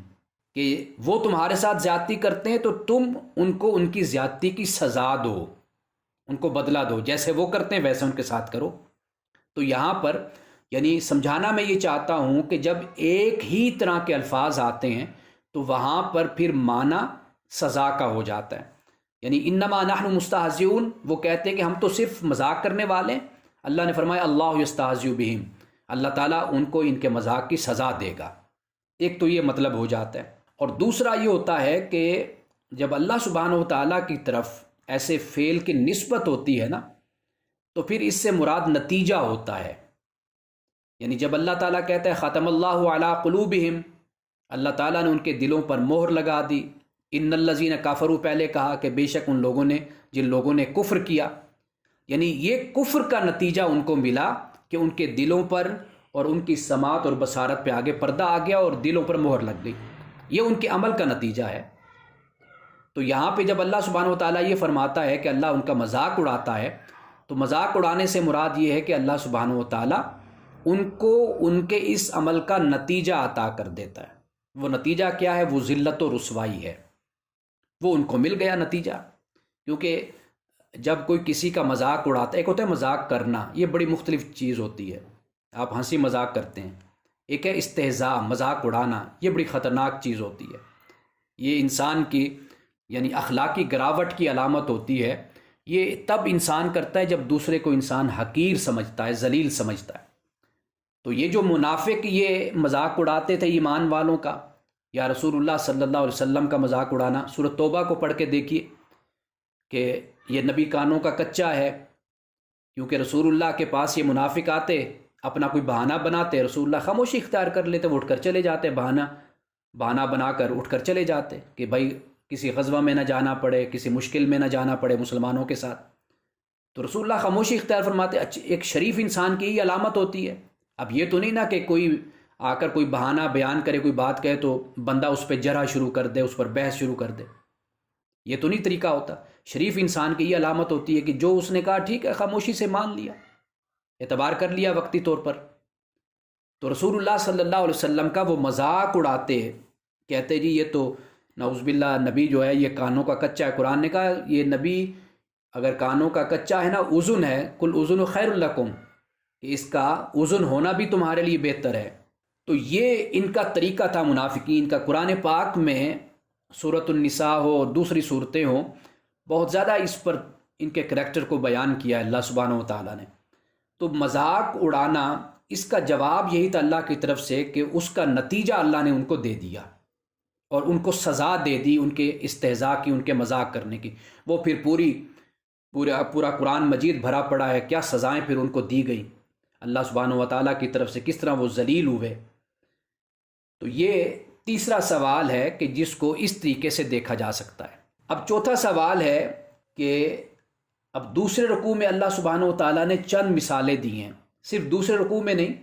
کہ وہ تمہارے ساتھ زیادتی کرتے ہیں تو تم ان کو ان کی زیادتی کی سزا دو، ان کو بدلہ دو، جیسے وہ کرتے ہیں ویسے ان کے ساتھ کرو۔ تو یہاں پر یعنی سمجھانا میں یہ چاہتا ہوں کہ جب ایک ہی طرح کے الفاظ آتے ہیں تو وہاں پر پھر معنی سزا کا ہو جاتا ہے۔ یعنی انما نحن مستہزئون، وہ کہتے ہیں کہ ہم تو صرف مذاق کرنے والے ہیں، اللہ نے فرمایا اللہ یستہزئ بہم، اللہ تعالیٰ ان کو ان کے مذاق کی سزا دے گا۔ ایک تو یہ مطلب ہو جاتا ہے، اور دوسرا یہ ہوتا ہے کہ جب اللہ سبحانہ و تعالیٰ کی طرف ایسے فعل کی نسبت ہوتی ہے نا، تو پھر اس سے مراد نتیجہ ہوتا ہے۔ یعنی جب اللہ تعالیٰ کہتا ہے ختم اللہ علی قلوبہم، اللہ تعالیٰ نے ان کے دلوں پر مہر لگا دی۔ ان الذین کفروا، پہلے کہا کہ بے شک ان لوگوں نے، جن لوگوں نے کفر کیا، یعنی یہ کفر کا نتیجہ ان کو ملا کہ ان کے دلوں پر اور ان کی سماعت اور بصارت پہ آگے پردہ آ گیا اور دلوں پر مہر لگ گئی۔ یہ ان کے عمل کا نتیجہ ہے۔ تو یہاں پہ جب اللہ سبحانہ و تعالیٰ یہ فرماتا ہے کہ اللہ ان کا مذاق اڑاتا ہے، تو مذاق اڑانے سے مراد یہ ہے کہ اللہ سبحانہ و تعالیٰ ان کو ان کے اس عمل کا نتیجہ عطا کر دیتا ہے۔ وہ نتیجہ کیا ہے؟ وہ ذلت و رسوائی ہے، وہ ان کو مل گیا نتیجہ۔ کیونکہ جب کوئی کسی کا مذاق اڑاتا ہے، ایک ہوتا ہے مذاق کرنا، یہ بڑی مختلف چیز ہوتی ہے، آپ ہنسی مذاق کرتے ہیں۔ ایک ہے استہزاء، مذاق اڑانا، یہ بڑی خطرناک چیز ہوتی ہے، یہ انسان کی یعنی اخلاقی گراوٹ کی علامت ہوتی ہے۔ یہ تب انسان کرتا ہے جب دوسرے کو انسان حقیر سمجھتا ہے، ذلیل سمجھتا ہے۔ تو یہ جو منافق یہ مذاق اڑاتے تھے ایمان والوں کا، یا رسول اللہ صلی اللہ علیہ وسلم کا مذاق اڑانا، سورۃ توبہ کو پڑھ کے دیکھیے کہ یہ نبی کانوں کا کچا ہے، کیونکہ رسول اللہ کے پاس یہ منافق آتے، اپنا کوئی بہانہ بناتے، رسول اللہ خاموشی اختیار کر لیتے، وہ اٹھ کر چلے جاتے، بہانہ بنا کر اٹھ کر چلے جاتے کہ بھائی کسی غزوہ میں نہ جانا پڑے، کسی مشکل میں نہ جانا پڑے مسلمانوں کے ساتھ۔ تو رسول اللہ خاموشی اختیار فرماتے۔ ایک شریف انسان کی یہ علامت ہوتی ہے۔ اب یہ تو نہیں نا کہ کوئی آ کر کوئی بہانہ بیان کرے، کوئی بات کہے تو بندہ اس پہ جرح شروع کر دے، اس پر بحث شروع کر دے، یہ تو نہیں طریقہ ہوتا۔ شریف انسان کی یہ علامت ہوتی ہے کہ جو اس نے کہا ٹھیک ہے، خاموشی سے مان لیا، اعتبار کر لیا وقتی طور پر۔ تو رسول اللہ صلی اللہ علیہ وسلم کا وہ مذاق اڑاتے، کہتے جی یہ تو نعوذ باللہ نبی جو ہے یہ کانوں کا کچا ہے۔ قرآن نے کہا یہ نبی اگر کانوں کا کچا ہے نا، اذن ہے، کل اذن خیر لکم، کہ اس کا اذن ہونا بھی تمہارے لیے بہتر ہے۔ تو یہ ان کا طریقہ تھا منافقین کا۔ قرآن پاک میں سورۃ النساء ہو اور دوسری صورتیں ہوں، بہت زیادہ اس پر ان کے کریکٹر کو بیان کیا ہے اللہ سبحانہ و تعالیٰ نے۔ تو مذاق اڑانا، اس کا جواب یہی تھا اللہ کی طرف سے کہ اس کا نتیجہ اللہ نے ان کو دے دیا اور ان کو سزا دے دی ان کے استہزاء کی، ان کے مذاق کرنے کی۔ وہ پھر پورا قرآن مجید بھرا پڑا ہے، کیا سزائیں پھر ان کو دی گئیں اللہ سبحانہ و تعالیٰ کی طرف سے، کس طرح وہ ذلیل ہوئے۔ تو یہ تیسرا سوال ہے کہ جس کو اس طریقے سے دیکھا جا سکتا ہے۔ اب چوتھا سوال ہے کہ اب دوسرے رکوع میں اللہ سبحانہ و تعالیٰ نے چند مثالیں دی ہیں، صرف دوسرے رکوع میں نہیں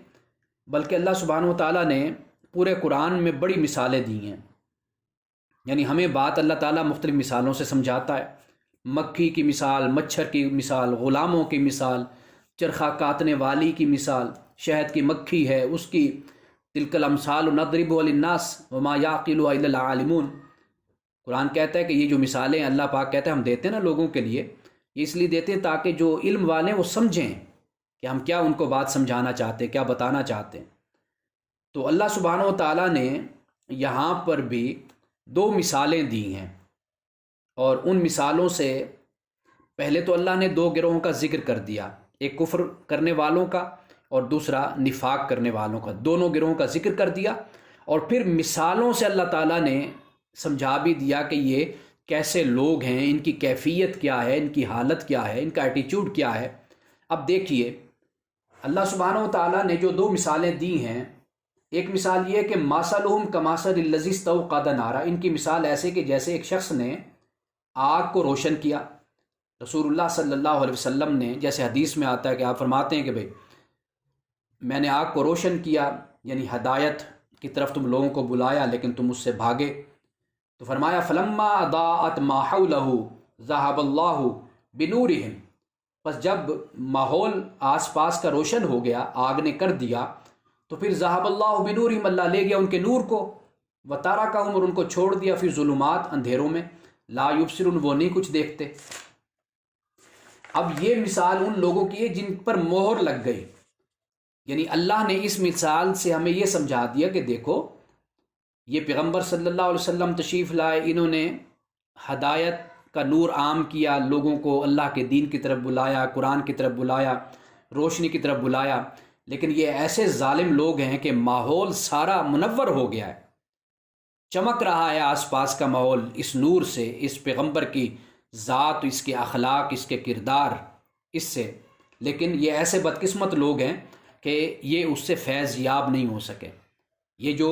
بلکہ اللہ سبحانہ و تعالیٰ نے پورے قرآن میں بڑی مثالیں دی ہیں۔ یعنی ہمیں بات اللہ تعالیٰ مختلف مثالوں سے سمجھاتا ہے۔ مکھی کی مثال، مچھر کی مثال، غلاموں کی مثال، چرخہ کاٹنے والی کی مثال، شہد کی مکھی ہے اس کی، تلک الامثال نضربها للناس وما يعقلها الا العالمون۔ قرآن کہتا ہے کہ یہ جو مثالیں اللہ پاک کہتا ہے ہم دیتے ہیں نا لوگوں کے لیے، یہ اس لیے دیتے ہیں تاکہ جو علم والے ہیں وہ سمجھیں کہ ہم کیا ان کو بات سمجھانا چاہتے ہیں، کیا بتانا چاہتے ہیں۔ تو اللہ سبحانہ و تعالیٰ نے یہاں پر بھی دو مثالیں دی ہیں، اور ان مثالوں سے پہلے تو اللہ نے دو گروہوں کا ذکر کر دیا، ایک کفر کرنے والوں کا اور دوسرا نفاق کرنے والوں کا، دونوں گروہوں کا ذکر کر دیا، اور پھر مثالوں سے اللہ تعالیٰ نے سمجھا بھی دیا کہ یہ کیسے لوگ ہیں، ان کی کیفیت کیا ہے، ان کی حالت کیا ہے، ان کا ایٹیچیوڈ کیا ہے۔ اب دیکھیے اللہ سبحانہ و تعالیٰ نے جو دو مثالیں دی ہیں، ایک مثال یہ ہے کہ مَثَلُهُمْ كَمَثَلِ الَّذِي اسْتَوْقَدَ نَارًا، ان کی مثال ایسے کہ جیسے ایک شخص نے آگ کو روشن کیا۔ رسول اللہ صلی اللہ علیہ وسلم نے، جیسے حدیث میں آتا ہے کہ آپ فرماتے ہیں کہ بھئی میں نے آگ کو روشن کیا، یعنی ہدایت کی طرف تم لوگوں کو بلایا لیکن تم اس سے بھاگے۔ تو فرمایا فَلَمَّا أَضَاءَتْ مَا حَوْلَهُ ذَهَبَ اللَّهُ بِنُورِهِمْ، پس جب ماحول آس پاس کا روشن ہو گیا، آگ نے کر دیا، تو پھر ذَهَبَ اللَّهُ بِنُورِهِمْ، اللہ لے گیا ان کے نور کو، وَتَرَكَهُمْ، اور ان کو چھوڑ دیا فی ظلمات، اندھیروں میں، لا یبصرون، وہ نہیں کچھ دیکھتے۔ اب یہ مثال ان لوگوں کی ہے جن پر مہر لگ گئی، یعنی اللہ نے اس مثال سے ہمیں یہ سمجھا دیا کہ دیکھو یہ پیغمبر صلی اللہ علیہ وسلم تشریف لائے، انہوں نے ہدایت کا نور عام کیا، لوگوں کو اللہ کے دین کی طرف بلایا، قرآن کی طرف بلایا، روشنی کی طرف بلایا، لیکن یہ ایسے ظالم لوگ ہیں کہ ماحول سارا منور ہو گیا ہے، چمک رہا ہے آس پاس کا ماحول اس نور سے، اس پیغمبر کی ذات، اس کے اخلاق، اس کے کردار، اس سے، لیکن یہ ایسے بدقسمت لوگ ہیں کہ یہ اس سے فیض یاب نہیں ہو سکے۔ یہ جو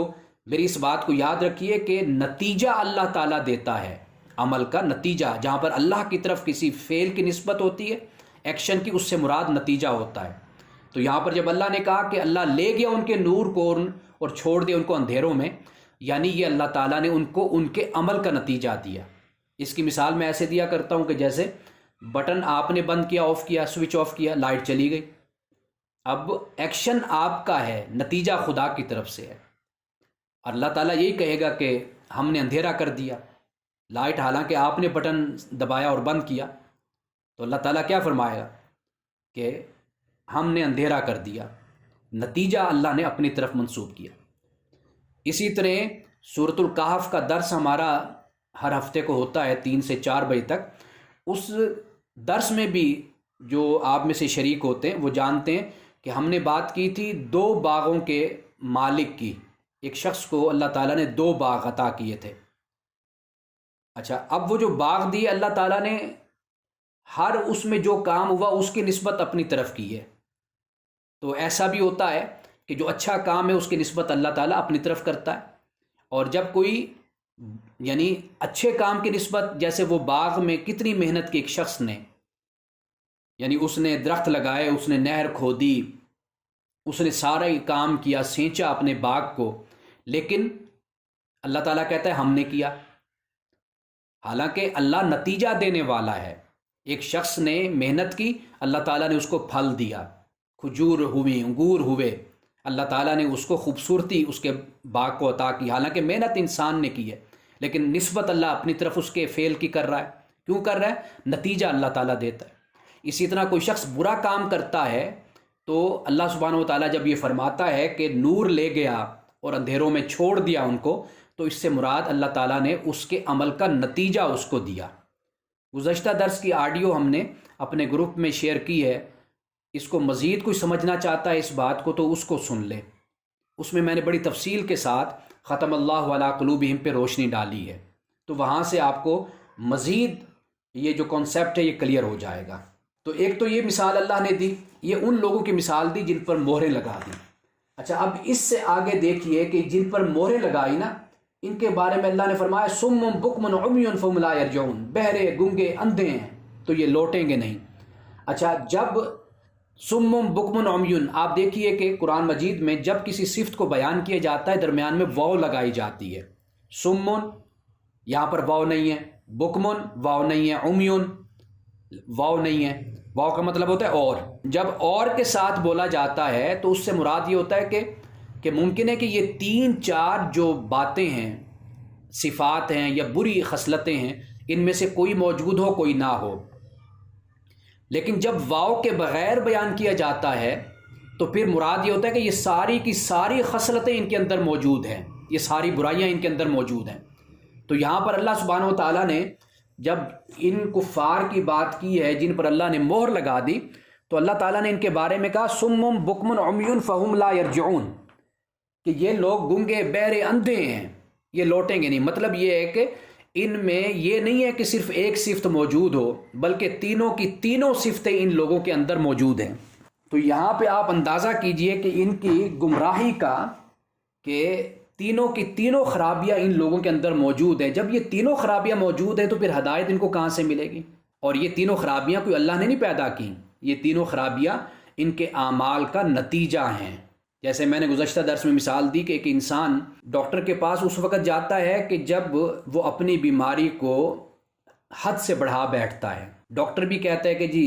میری اس بات کو یاد رکھیے کہ نتیجہ اللہ تعالیٰ دیتا ہے، عمل کا نتیجہ، جہاں پر اللہ کی طرف کسی فعل کی نسبت ہوتی ہے، ایکشن کی، اس سے مراد نتیجہ ہوتا ہے۔ تو یہاں پر جب اللہ نے کہا کہ اللہ لے گیا ان کے نور کو اور چھوڑ دیا ان کو اندھیروں میں، یعنی یہ اللہ تعالیٰ نے ان کو ان کے عمل کا نتیجہ دیا۔ اس کی مثال میں ایسے دیا کرتا ہوں کہ جیسے بٹن آپ نے بند کیا، آف کیا، سوئچ آف کیا، لائٹ چلی گئی۔ اب ایکشن آپ کا ہے، نتیجہ خدا کی طرف سے ہے۔ اللہ تعالیٰ یہی کہے گا کہ ہم نے اندھیرا کر دیا لائٹ، حالانکہ آپ نے بٹن دبایا اور بند کیا، تو اللہ تعالیٰ کیا فرمائے گا کہ ہم نے اندھیرا کر دیا، نتیجہ اللہ نے اپنی طرف منسوب کیا۔ اسی طرح سورۃ الکہف کا درس ہمارا ہر ہفتے کو ہوتا ہے 3 سے 4 بجے تک۔ اس درس میں بھی جو آپ میں سے شریک ہوتے ہیں وہ جانتے ہیں کہ ہم نے بات کی تھی 2 باغوں کے مالک کی، ایک شخص کو اللہ تعالیٰ نے 2 باغ عطا کیے تھے۔ اچھا، اب وہ جو باغ دیے اللہ تعالیٰ نے، ہر اس میں جو کام ہوا اس کی نسبت اپنی طرف کی ہے۔ تو ایسا بھی ہوتا ہے کہ جو اچھا کام ہے اس کی نسبت اللہ تعالیٰ اپنی طرف کرتا ہے، اور جب کوئی یعنی اچھے کام کی نسبت، جیسے وہ باغ میں کتنی محنت کی ایک شخص نے، یعنی اس نے درخت لگائے، اس نے نہر کھودی، اس نے سارا ہی کام کیا، سینچا اپنے باغ کو، لیکن اللہ تعالیٰ کہتا ہے ہم نے کیا، حالانکہ اللہ نتیجہ دینے والا ہے۔ ایک شخص نے محنت کی، اللہ تعالیٰ نے اس کو پھل دیا، کھجور ہوئی، انگور ہوئے، اللہ تعالیٰ نے اس کو خوبصورتی اس کے باغ کو عطا کی، حالانکہ محنت انسان نے کی ہے، لیکن نسبت اللہ اپنی طرف اس کے فعل کی کر رہا ہے۔ کیوں کر رہا ہے؟ نتیجہ اللہ تعالیٰ دیتا ہے۔ اسی طرح کوئی شخص برا کام کرتا ہے تو اللہ سبحانہ و تعالیٰ جب یہ فرماتا ہے کہ نور لے گیا اور اندھیروں میں چھوڑ دیا ان کو، تو اس سے مراد اللہ تعالیٰ نے اس کے عمل کا نتیجہ اس کو دیا۔ گزشتہ درس کی آڈیو ہم نے اپنے گروپ میں شیئر کی ہے، اس کو مزید کوئی سمجھنا چاہتا ہے اس بات کو تو اس کو سن لے، اس میں نے بڑی تفصیل کے ساتھ ختم اللہ علی قلوبہم پہ روشنی ڈالی ہے، تو وہاں سے آپ کو مزید یہ جو کانسیپٹ ہے یہ کلیئر ہو جائے گا۔ تو ایک تو یہ مثال اللہ نے دی، یہ ان لوگوں کی مثال دی جن پر مہریں لگا دی۔ اچھا، اب اس سے آگے دیکھیے کہ جن پر مہریں لگائی نا، ان کے بارے میں اللہ نے فرمایا سم بکم عمی فہم لا یرجعون، بہرے گنگے اندھے ہیں تو یہ لوٹیں گے نہیں۔ اچھا، جب سم بکم عمی، آپ دیکھیے کہ قرآن مجید میں جب کسی صفت کو بیان کیا جاتا ہے درمیان میں واو لگائی جاتی ہے۔ سمن یہاں پر واو نہیں ہے، بکمن واو نہیں ہے، عمیون واو نہیں ہے۔ واو کا مطلب ہوتا ہے اور، جب اور کے ساتھ بولا جاتا ہے تو اس سے مراد یہ ہوتا ہے کہ ممکن ہے کہ یہ 3-4 جو باتیں ہیں، صفات ہیں یا بری خصلتیں ہیں، ان میں سے کوئی موجود ہو کوئی نہ ہو، لیکن جب واو کے بغیر بیان کیا جاتا ہے تو پھر مراد یہ ہوتا ہے کہ یہ ساری کی ساری خصلتیں ان کے اندر موجود ہیں، یہ ساری برائیاں ان کے اندر موجود ہیں۔ تو یہاں پر اللہ سبحانہ و تعالیٰ نے جب ان کفار کی بات کی ہے جن پر اللہ نے مہر لگا دی، تو اللہ تعالیٰ نے ان کے بارے میں کہا سم بکم عمی فہم لا یرجعون، کہ یہ لوگ گنگے بہرے اندھے ہیں، یہ لوٹیں گے نہیں۔ مطلب یہ ہے کہ ان میں یہ نہیں ہے کہ صرف ایک صفت موجود ہو، بلکہ تینوں کی تینوں صفتیں ان لوگوں کے اندر موجود ہیں۔ تو یہاں پہ آپ اندازہ کیجئے کہ ان کی گمراہی کا، کہ تینوں کی تینوں خرابیاں ان لوگوں کے اندر موجود ہیں۔ جب یہ تینوں خرابیاں موجود ہیں تو پھر ہدایت ان کو کہاں سے ملے گی؟ اور یہ تینوں خرابیاں کوئی اللہ نے نہیں پیدا کی، یہ تینوں خرابیاں ان کے اعمال کا نتیجہ ہیں۔ جیسے میں نے گزشتہ درس میں مثال دی کہ ایک انسان ڈاکٹر کے پاس اس وقت جاتا ہے کہ جب وہ اپنی بیماری کو حد سے بڑھا بیٹھتا ہے۔ ڈاکٹر بھی کہتا ہے کہ جی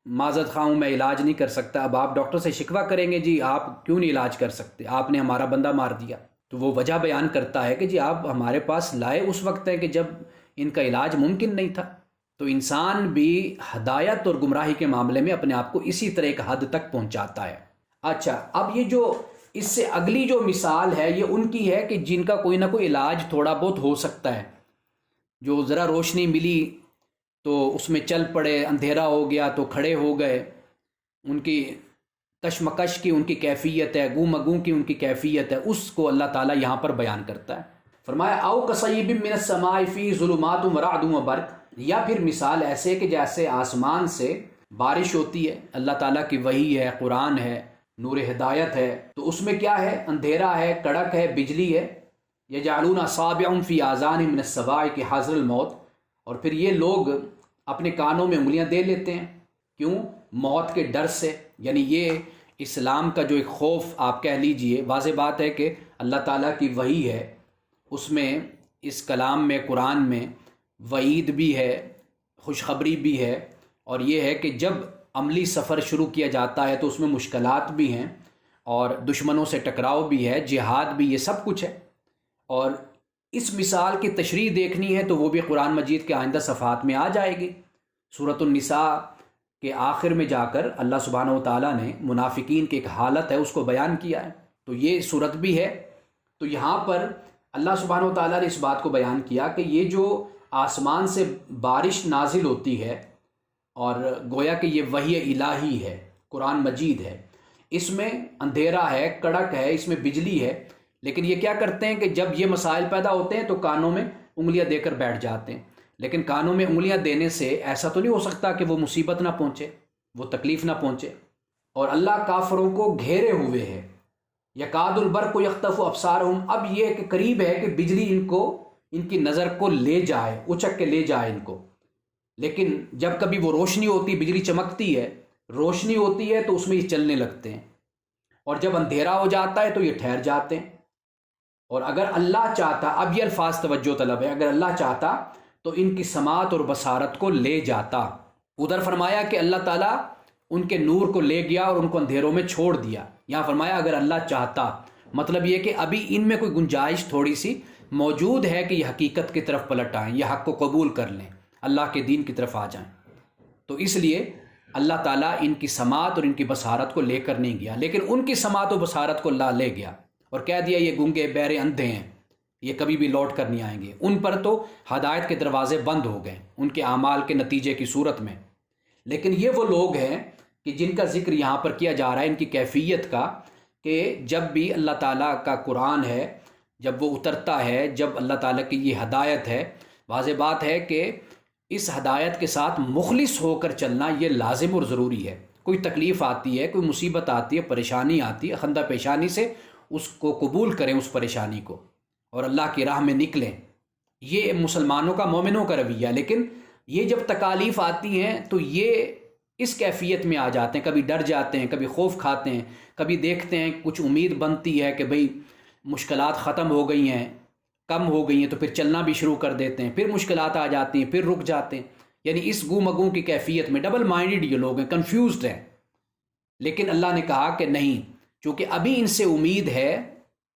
معذرت خواہ ہوں، میں علاج نہیں کر سکتا۔ اب آپ ڈاکٹر سے شکوہ کریں گے جی آپ کیوں نہیں علاج کر سکتے، آپ نے ہمارا بندہ مار دیا، تو وہ وجہ بیان کرتا ہے کہ جی آپ ہمارے پاس لائے اس وقت ہے کہ جب ان کا علاج ممکن نہیں تھا۔ تو انسان بھی ہدایت اور گمراہی کے معاملے میں اپنے آپ کو اسی طرح ایک حد تک پہنچاتا ہے۔ اچھا، اب یہ جو اس سے اگلی جو مثال ہے یہ ان کی ہے کہ جن کا کوئی نہ کوئی علاج تھوڑا بہت ہو سکتا ہے، جو ذرا روشنی ملی تو اس میں چل پڑے، اندھیرا ہو گیا تو کھڑے ہو گئے، ان کی کشمکش کی ان کی کیفیت ہے، گو مگو کی ان کی کیفیت ہے، اس کو اللہ تعالیٰ یہاں پر بیان کرتا ہے۔ فرمایا او کصیب من السماء فی ظلمات ورعد وبرق، یا پھر مثال ایسے کہ جیسے آسمان سے بارش ہوتی ہے، اللہ تعالیٰ کی وحی ہے، قرآن ہے، نور ہدایت ہے، تو اس میں کیا ہے؟ اندھیرا ہے، کڑک ہے، بجلی ہے۔ یجعلون اصابعهم فی آذانہم من الصواعق حذر الموت، اور پھر یہ لوگ اپنے کانوں میں انگلیاں دے لیتے ہیں، کیوں؟ موت کے ڈر سے۔ یعنی یہ اسلام کا جو ایک خوف آپ کہہ لیجئے، واضح بات ہے کہ اللہ تعالیٰ کی وحی ہے، اس میں اس کلام میں قرآن میں وعید بھی ہے، خوشخبری بھی ہے، اور یہ ہے کہ جب عملی سفر شروع کیا جاتا ہے تو اس میں مشکلات بھی ہیں اور دشمنوں سے ٹکراؤ بھی ہے، جہاد بھی، یہ سب کچھ ہے۔ اور اس مثال کی تشریح دیکھنی ہے تو وہ بھی قرآن مجید کے آئندہ صفحات میں آ جائے گی۔ سورۃ النساء کے آخر میں جا کر اللہ سبحانہ و تعالیٰ نے منافقین کی ایک حالت ہے اس کو بیان کیا ہے، تو یہ صورت بھی ہے۔ تو یہاں پر اللہ سبحانہ و تعالیٰ نے اس بات کو بیان کیا کہ یہ جو آسمان سے بارش نازل ہوتی ہے، اور گویا کہ یہ وحی الہی ہے، قرآن مجید ہے، اس میں اندھیرا ہے، کڑک ہے، اس میں بجلی ہے، لیکن یہ کیا کرتے ہیں کہ جب یہ مسائل پیدا ہوتے ہیں تو کانوں میں انگلیاں دے کر بیٹھ جاتے ہیں۔ لیکن کانوں میں انگلیاں دینے سے ایسا تو نہیں ہو سکتا کہ وہ مصیبت نہ پہنچے، وہ تکلیف نہ پہنچے۔ اور اللہ کافروں کو گھیرے ہوئے ہے، یکاد البرق یخطف ابصارہم، اب یہ کہ قریب ہے کہ بجلی ان کی نظر کو لے جائے، اچک کے لے جائے ان کو۔ لیکن جب کبھی وہ روشنی ہوتی، بجلی چمکتی ہے، روشنی ہوتی ہے تو اس میں یہ چلنے لگتے ہیں، اور جب اندھیرا ہو جاتا ہے تو یہ ٹھہر جاتے ہیں۔ اور اگر اللہ چاہتا، اب یہ الفاظ توجہ طلب ہے، اگر اللہ چاہتا تو ان کی سماعت اور بصارت کو لے جاتا۔ ادھر فرمایا کہ اللہ تعالیٰ ان کے نور کو لے گیا اور ان کو اندھیروں میں چھوڑ دیا۔ یہاں فرمایا اگر اللہ چاہتا، مطلب یہ کہ ابھی ان میں کوئی گنجائش تھوڑی سی موجود ہے کہ یہ حقیقت کی طرف پلٹ آئیں، یہ حق کو قبول کر لیں، اللہ کے دین کی طرف آ جائیں۔ تو اس لیے اللہ تعالیٰ ان کی سماعت اور ان کی بصارت کو لے کر نہیں گیا، لیکن ان کی سماعت و بصارت کو اللہ لے گیا اور کہہ دیا یہ گونگے بہرے اندھے ہیں، یہ کبھی بھی لوٹ کر نہیں آئیں گے۔ ان پر تو ہدایت کے دروازے بند ہو گئے ان کے اعمال کے نتیجے کی صورت میں۔ لیکن یہ وہ لوگ ہیں کہ جن کا ذکر یہاں پر کیا جا رہا ہے، ان کی کیفیت کا، کہ جب بھی اللہ تعالیٰ کا قرآن ہے، جب وہ اترتا ہے، جب اللہ تعالیٰ کی یہ ہدایت ہے، واضح بات ہے کہ اس ہدایت کے ساتھ مخلص ہو کر چلنا یہ لازم اور ضروری ہے۔ کوئی تکلیف آتی ہے، کوئی مصیبت آتی ہے، پریشانی آتی ہے، خندہ پیشانی سے اس کو قبول کریں، اس پریشانی کو، اور اللہ کی راہ میں نکلیں۔ یہ مسلمانوں کا، مومنوں کا رویہ۔ لیکن یہ جب تکالیف آتی ہیں تو یہ اس کیفیت میں آ جاتے ہیں، کبھی ڈر جاتے ہیں، کبھی خوف کھاتے ہیں، کبھی دیکھتے ہیں کچھ امید بنتی ہے کہ بھئی مشکلات ختم ہو گئی ہیں، کم ہو گئی ہیں، تو پھر چلنا بھی شروع کر دیتے ہیں، پھر مشکلات آ جاتی ہیں، پھر رک جاتے ہیں۔ یعنی اس گو مگو کی کیفیت میں ڈبل مائنڈڈ یہ لوگ ہیں، کنفیوزڈ ہیں۔ لیکن اللہ نے کہا کہ نہیں، چونکہ ابھی ان سے امید ہے،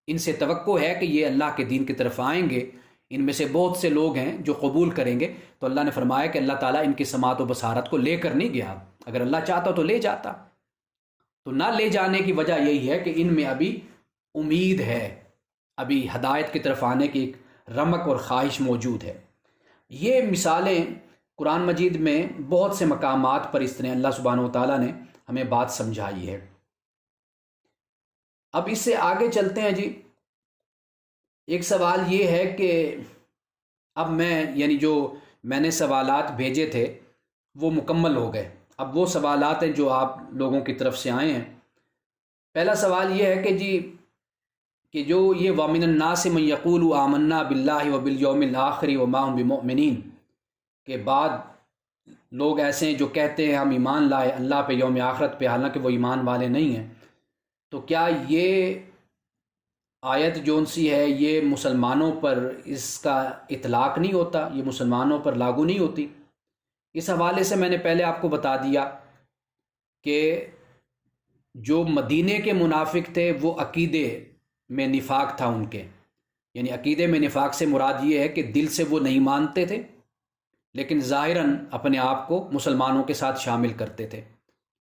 ان سے توقع ہے کہ یہ اللہ کے دین کی طرف آئیں گے، ان میں سے بہت سے لوگ ہیں جو قبول کریں گے، تو اللہ نے فرمایا کہ اللہ تعالیٰ ان کی سماعت و بصارت کو لے کر نہیں گیا۔ اگر اللہ چاہتا تو لے جاتا، تو نہ لے جانے کی وجہ یہی ہے کہ ان میں ابھی امید ہے، ابھی ہدایت کی طرف آنے کی ایک رمق اور خواہش موجود ہے۔ یہ مثالیں قرآن مجید میں بہت سے مقامات پر اس طرح اللہ سبحانہ و تعالیٰ نے ہمیں بات سمجھائی ہے۔ اب اس سے آگے چلتے ہیں جی۔ ایک سوال یہ ہے کہ اب یعنی جو میں نے سوالات بھیجے تھے وہ مکمل ہو گئے، اب وہ سوالات ہیں جو آپ لوگوں کی طرف سے آئے ہیں۔ پہلا سوال یہ ہے کہ جی کہ جو یہ وَمِنَ النَّاسِ مَن يَقُولُ آمَنَّا بِاللَّهِ وَبِالْيَوْمِ الْآخِرِ وَمَا هُم بِمُؤْمِنِينَ، کہ بعد لوگ ایسے ہیں جو کہتے ہیں ہم ایمان لائے اللہ پہ، یوم آخرت پہ، حالانکہ وہ ایمان والے نہیں ہیں۔ تو کیا یہ آیت جون سی ہے یہ مسلمانوں پر اس کا اطلاق نہیں ہوتا، یہ مسلمانوں پر لاگو نہیں ہوتی؟ اس حوالے سے میں نے پہلے آپ کو بتا دیا کہ جو مدینے کے منافق تھے وہ عقیدے میں نفاق تھا ان کے، یعنی عقیدے میں نفاق سے مراد یہ ہے کہ دل سے وہ نہیں مانتے تھے لیکن ظاہراً اپنے آپ کو مسلمانوں کے ساتھ شامل کرتے تھے۔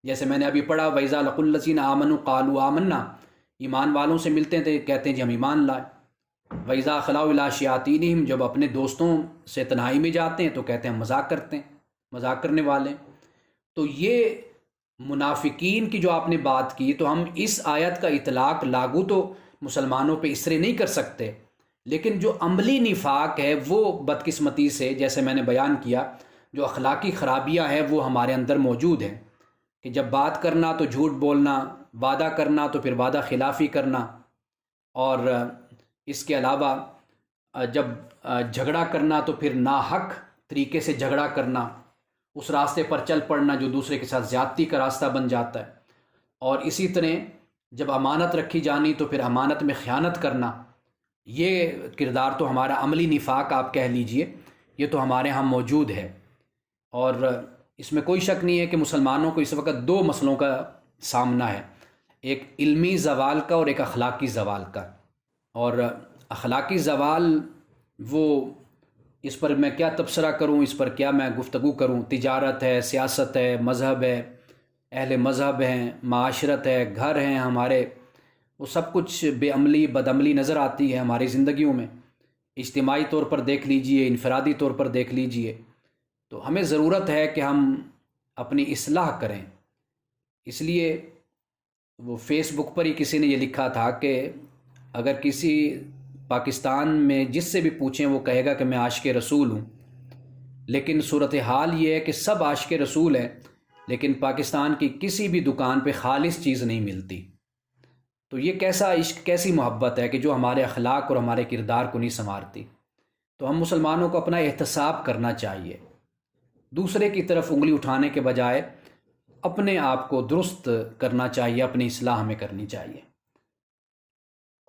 جیسے میں نے ابھی پڑھا وَإِذَا لَقُوا الَّذِينَ آمَنُوا قَالُوا آمَنَّا، ایمان والوں سے ملتے تھے کہتے ہیں جی ہم ایمان لائے۔ وَإِذَا خَلَوْا إِلَىٰ شَيَاطِینِهِمْ، جب اپنے دوستوں سے تنہائی میں جاتے ہیں تو کہتے ہیں ہم مذاق کرتے ہیں، مذاق کرنے والے۔ تو یہ منافقین کی جو آپ نے بات کی، تو ہم اس آیت کا اطلاق لاگو تو مسلمانوں پہ اس طرح نہیں کر سکتے، لیکن جو عملی نفاق ہے وہ بدقسمتی سے، جیسے میں نے بیان کیا، جو اخلاقی خرابیاں ہیں وہ ہمارے اندر موجود ہیں، کہ جب بات کرنا تو جھوٹ بولنا، وعدہ کرنا تو پھر وعدہ خلافی کرنا، اور اس کے علاوہ جب جھگڑا کرنا تو پھر ناحق طریقے سے جھگڑا کرنا، اس راستے پر چل پڑنا جو دوسرے کے ساتھ زیادتی کا راستہ بن جاتا ہے، اور اسی طرح جب امانت رکھی جانی تو پھر امانت میں خیانت کرنا۔ یہ کردار تو ہمارا عملی نفاق آپ کہہ لیجئے، یہ تو ہمارے ہاں موجود ہے، اور اس میں کوئی شک نہیں ہے کہ مسلمانوں کو اس وقت دو مسئلوں کا سامنا ہے، ایک علمی زوال کا اور ایک اخلاقی زوال کا۔ اور اخلاقی زوال وہ اس پر میں کیا تبصرہ کروں، اس پر کیا میں گفتگو کروں، تجارت ہے، سیاست ہے، مذہب ہے، اہل مذہب ہیں، معاشرت ہے، گھر ہیں ہمارے، وہ سب کچھ بے عملی بد عملی نظر آتی ہے ہماری زندگیوں میں، اجتماعی طور پر دیکھ لیجئے، انفرادی طور پر دیکھ لیجئے۔ تو ہمیں ضرورت ہے کہ ہم اپنی اصلاح کریں۔ اس لیے وہ فیس بک پر ہی کسی نے یہ لکھا تھا کہ اگر کسی پاکستان میں جس سے بھی پوچھیں وہ کہے گا کہ میں عاشق رسول ہوں، لیکن صورتحال یہ ہے کہ سب عاشق رسول ہیں لیکن پاکستان کی کسی بھی دکان پہ خالص چیز نہیں ملتی۔ تو یہ کیسا عشق، کیسی محبت ہے کہ جو ہمارے اخلاق اور ہمارے کردار کو نہیں سنوارتی۔ تو ہم مسلمانوں کو اپنا احتساب کرنا چاہیے، دوسرے کی طرف انگلی اٹھانے کے بجائے اپنے آپ کو درست کرنا چاہیے، اپنی اصلاح ہمیں کرنی چاہیے۔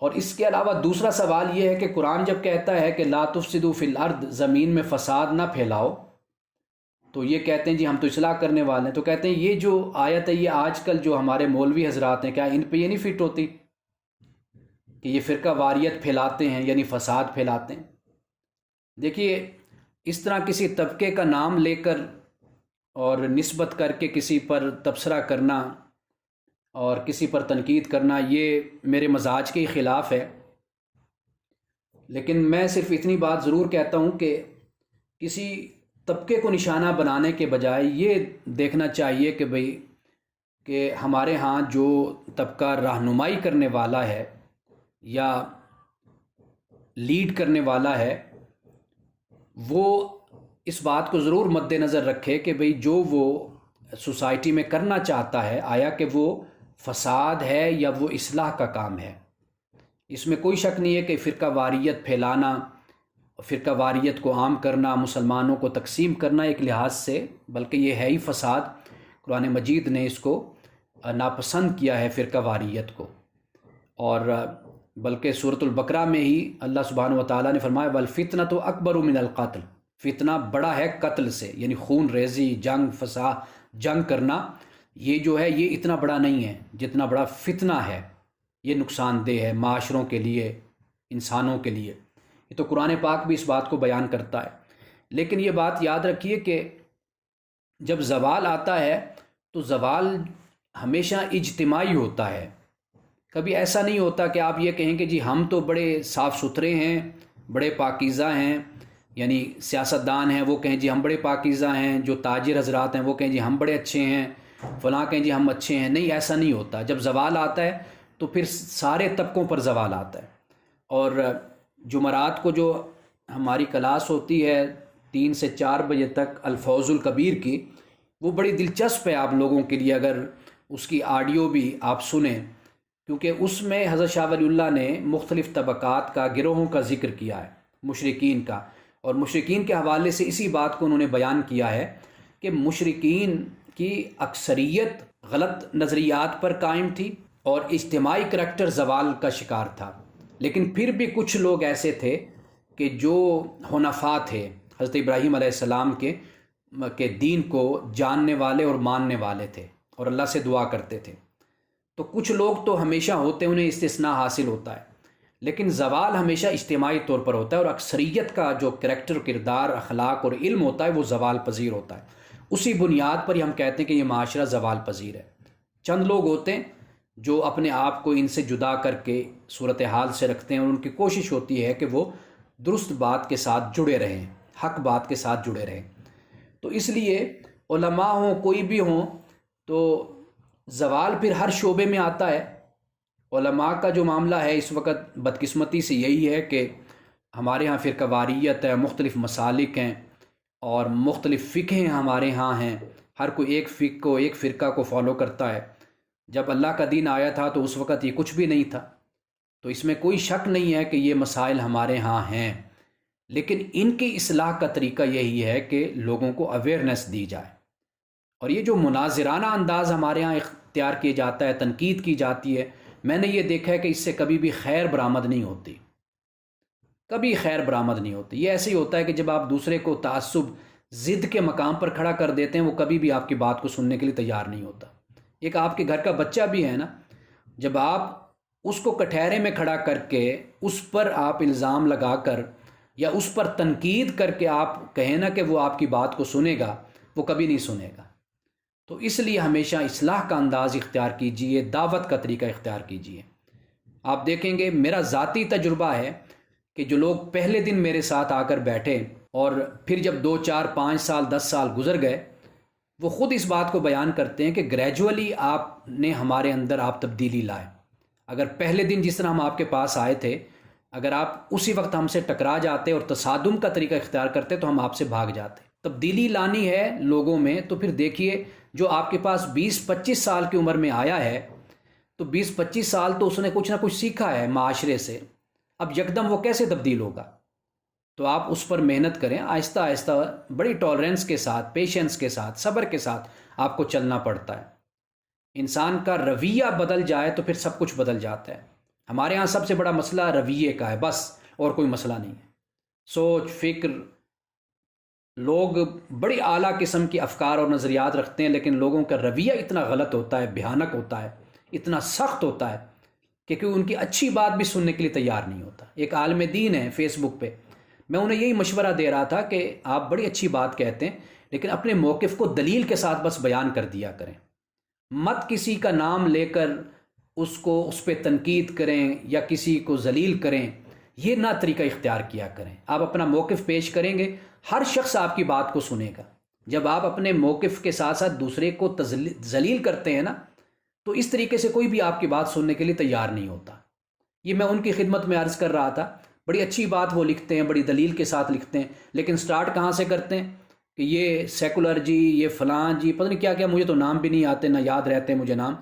اور اس کے علاوہ دوسرا سوال یہ ہے کہ قرآن جب کہتا ہے کہ لا تفسدوا فی الارض، زمین میں فساد نہ پھیلاؤ، تو یہ کہتے ہیں جی ہم تو اصلاح کرنے والے ہیں، تو کہتے ہیں یہ جو آیت ہے یہ آج کل جو ہمارے مولوی حضرات ہیں کیا ان پہ یہ نہیں فٹ ہوتی کہ یہ فرقہ واریت پھیلاتے ہیں یعنی فساد پھیلاتے ہیں؟ دیکھیے، اس طرح کسی طبقے کا نام لے کر اور نسبت کر کے کسی پر تبصرہ کرنا اور کسی پر تنقید کرنا یہ میرے مزاج کے خلاف ہے، لیکن میں صرف اتنی بات ضرور کہتا ہوں کہ کسی طبقے کو نشانہ بنانے کے بجائے یہ دیکھنا چاہیے کہ بھئی کہ ہمارے ہاں جو طبقہ رہنمائی کرنے والا ہے یا لیڈ کرنے والا ہے وہ اس بات کو ضرور مد نظر رکھے کہ بھئی جو وہ سوسائٹی میں کرنا چاہتا ہے آیا کہ وہ فساد ہے یا وہ اصلاح کا کام ہے۔ اس میں کوئی شک نہیں ہے کہ فرقہ واریت پھیلانا، فرقہ واریت کو عام کرنا، مسلمانوں کو تقسیم کرنا ایک لحاظ سے بلکہ یہ ہے ہی فساد۔ قرآن مجید نے اس کو ناپسند کیا ہے فرقہ واریت کو، اور بلکہ سورۃ البقرہ میں ہی اللہ سبحانہ و تعالیٰ نے فرمایا والفتنۃ اکبر من القتل، فتنہ بڑا ہے قتل سے، یعنی خون ریزی، جنگ، فساد، جنگ کرنا یہ جو ہے یہ اتنا بڑا نہیں ہے جتنا بڑا فتنہ ہے، یہ نقصان دہ ہے معاشروں کے لیے، انسانوں کے لیے۔ یہ تو قرآن پاک بھی اس بات کو بیان کرتا ہے۔ لیکن یہ بات یاد رکھیے کہ جب زوال آتا ہے تو زوال ہمیشہ اجتماعی ہوتا ہے، کبھی ایسا نہیں ہوتا کہ آپ یہ کہیں کہ جی ہم تو بڑے صاف ستھرے ہیں، بڑے پاکیزہ ہیں، یعنی سیاستدان ہیں وہ کہیں جی ہم بڑے پاکیزہ ہیں، جو تاجر حضرات ہیں وہ کہیں جی ہم بڑے اچھے ہیں، فلاں کہیں جی ہم اچھے ہیں۔ نہیں، ایسا نہیں ہوتا۔ جب زوال آتا ہے تو پھر سارے طبقوں پر زوال آتا ہے۔ اور جمعرات کو جو ہماری کلاس ہوتی ہے 3 سے 4 بجے تک الفوز الکبیر کی، وہ بڑی دلچسپ ہے آپ لوگوں کے لیے اگر اس کی آڈیو بھی آپ سنیں، کیونکہ اس میں حضرت شاہ ولی اللہ نے مختلف طبقات کا، گروہوں کا ذکر کیا ہے، مشرکین کا، اور مشرکین کے حوالے سے اسی بات کو انہوں نے بیان کیا ہے کہ مشرکین کی اکثریت غلط نظریات پر قائم تھی اور اجتماعی کریکٹر زوال کا شکار تھا، لیکن پھر بھی کچھ لوگ ایسے تھے کہ جو حنفاء تھے، حضرت ابراہیم علیہ السلام کے دین کو جاننے والے اور ماننے والے تھے اور اللہ سے دعا کرتے تھے۔ تو کچھ لوگ تو ہمیشہ ہوتے ہیں، انہیں استثناء حاصل ہوتا ہے، لیکن زوال ہمیشہ اجتماعی طور پر ہوتا ہے، اور اکثریت کا جو کریکٹر، کردار، اخلاق اور علم ہوتا ہے وہ زوال پذیر ہوتا ہے۔ اسی بنیاد پر ہی ہم کہتے ہیں کہ یہ معاشرہ زوال پذیر ہے۔ چند لوگ ہوتے ہیں جو اپنے آپ کو ان سے جدا کر کے صورتحال سے رکھتے ہیں، اور ان کی کوشش ہوتی ہے کہ وہ درست بات کے ساتھ جڑے رہیں، حق بات کے ساتھ جڑے رہیں۔ تو اس لیے علماء ہوں، کوئی بھی ہوں، تو زوال پھر ہر شعبے میں آتا ہے۔ علماء کا جو معاملہ ہے اس وقت بدقسمتی سے یہی ہے کہ ہمارے ہاں فرقہ واریت ہے، مختلف مسالک ہیں اور مختلف فقہیں ہمارے ہاں ہیں، ہر کوئی ایک فقہ کو، ایک فرقہ کو فالو کرتا ہے۔ جب اللہ کا دین آیا تھا تو اس وقت یہ کچھ بھی نہیں تھا، تو اس میں کوئی شک نہیں ہے کہ یہ مسائل ہمارے ہاں ہیں، لیکن ان کی اصلاح کا طریقہ یہی ہے کہ لوگوں کو اویئرنیس دی جائے۔ اور یہ جو مناظرانہ انداز ہمارے ہاں اختیار کیا جاتا ہے، تنقید کی جاتی ہے، میں نے یہ دیکھا ہے کہ اس سے کبھی بھی خیر برآمد نہیں ہوتی، کبھی خیر برآمد نہیں ہوتی۔ یہ ایسے ہی ہوتا ہے کہ جب آپ دوسرے کو تعصب، ضد کے مقام پر کھڑا کر دیتے ہیں، وہ کبھی بھی آپ کی بات کو سننے کے لیے تیار نہیں ہوتا۔ ایک آپ کے گھر کا بچہ بھی ہے نا، جب آپ اس کو کٹہرے میں کھڑا کر کے اس پر آپ الزام لگا کر یا اس پر تنقید کر کے آپ کہیں نا کہ وہ آپ کی بات کو سنے گا، وہ کبھی نہیں سنے گا۔ تو اس لیے ہمیشہ اصلاح کا انداز اختیار کیجئے، دعوت کا طریقہ اختیار کیجئے۔ آپ دیکھیں گے، میرا ذاتی تجربہ ہے کہ جو لوگ پہلے دن میرے ساتھ آ کر بیٹھے اور پھر جب 2 4 5 سال 10 سال گزر گئے، وہ خود اس بات کو بیان کرتے ہیں کہ گریجولی آپ نے ہمارے اندر آپ تبدیلی لائے۔ اگر پہلے دن جس طرح ہم آپ کے پاس آئے تھے، اگر آپ اسی وقت ہم سے ٹکرا جاتے اور تصادم کا طریقہ اختیار کرتے تو ہم آپ سے بھاگ جاتے۔ تبدیلی لانی ہے لوگوں میں تو پھر دیکھیے، جو آپ کے پاس 20-25 سال کی عمر میں آیا ہے تو 20-25 سال تو اس نے کچھ نہ کچھ سیکھا ہے معاشرے سے، اب یکدم وہ کیسے تبدیل ہوگا؟ تو آپ اس پر محنت کریں، آہستہ آہستہ، بڑی ٹالرنس کے ساتھ، پیشنس کے ساتھ، صبر کے ساتھ آپ کو چلنا پڑتا ہے۔ انسان کا رویہ بدل جائے تو پھر سب کچھ بدل جاتا ہے۔ ہمارے ہاں سب سے بڑا مسئلہ رویے کا ہے، بس، اور کوئی مسئلہ نہیں ہے۔ سوچ، فکر، لوگ بڑی اعلیٰ قسم کی افکار اور نظریات رکھتے ہیں، لیکن لوگوں کا رویہ اتنا غلط ہوتا ہے، بھیانک ہوتا ہے، اتنا سخت ہوتا ہے کہ کوئی ان کی اچھی بات بھی سننے کے لیے تیار نہیں ہوتا۔ ایک عالم دین ہے فیس بک پہ، میں انہیں یہی مشورہ دے رہا تھا کہ آپ بڑی اچھی بات کہتے ہیں، لیکن اپنے موقف کو دلیل کے ساتھ بس بیان کر دیا کریں، مت کسی کا نام لے کر اس پہ تنقید کریں یا کسی کو ذلیل کریں، یہ نہ طریقہ اختیار کیا کریں۔ آپ اپنا موقف پیش کریں گے، ہر شخص آپ کی بات کو سنے گا۔ جب آپ اپنے موقف کے ساتھ ساتھ دوسرے کو ذلیل کرتے ہیں نا، تو اس طریقے سے کوئی بھی آپ کی بات سننے کے لیے تیار نہیں ہوتا۔ یہ میں ان کی خدمت میں عرض کر رہا تھا، بڑی اچھی بات وہ لکھتے ہیں، بڑی دلیل کے ساتھ لکھتے ہیں، لیکن سٹارٹ کہاں سے کرتے ہیں کہ یہ سیکولر جی، یہ فلاں جی، پتہ نہیں کیا کیا، مجھے تو نام بھی نہیں آتے، نہ یاد رہتے مجھے نام،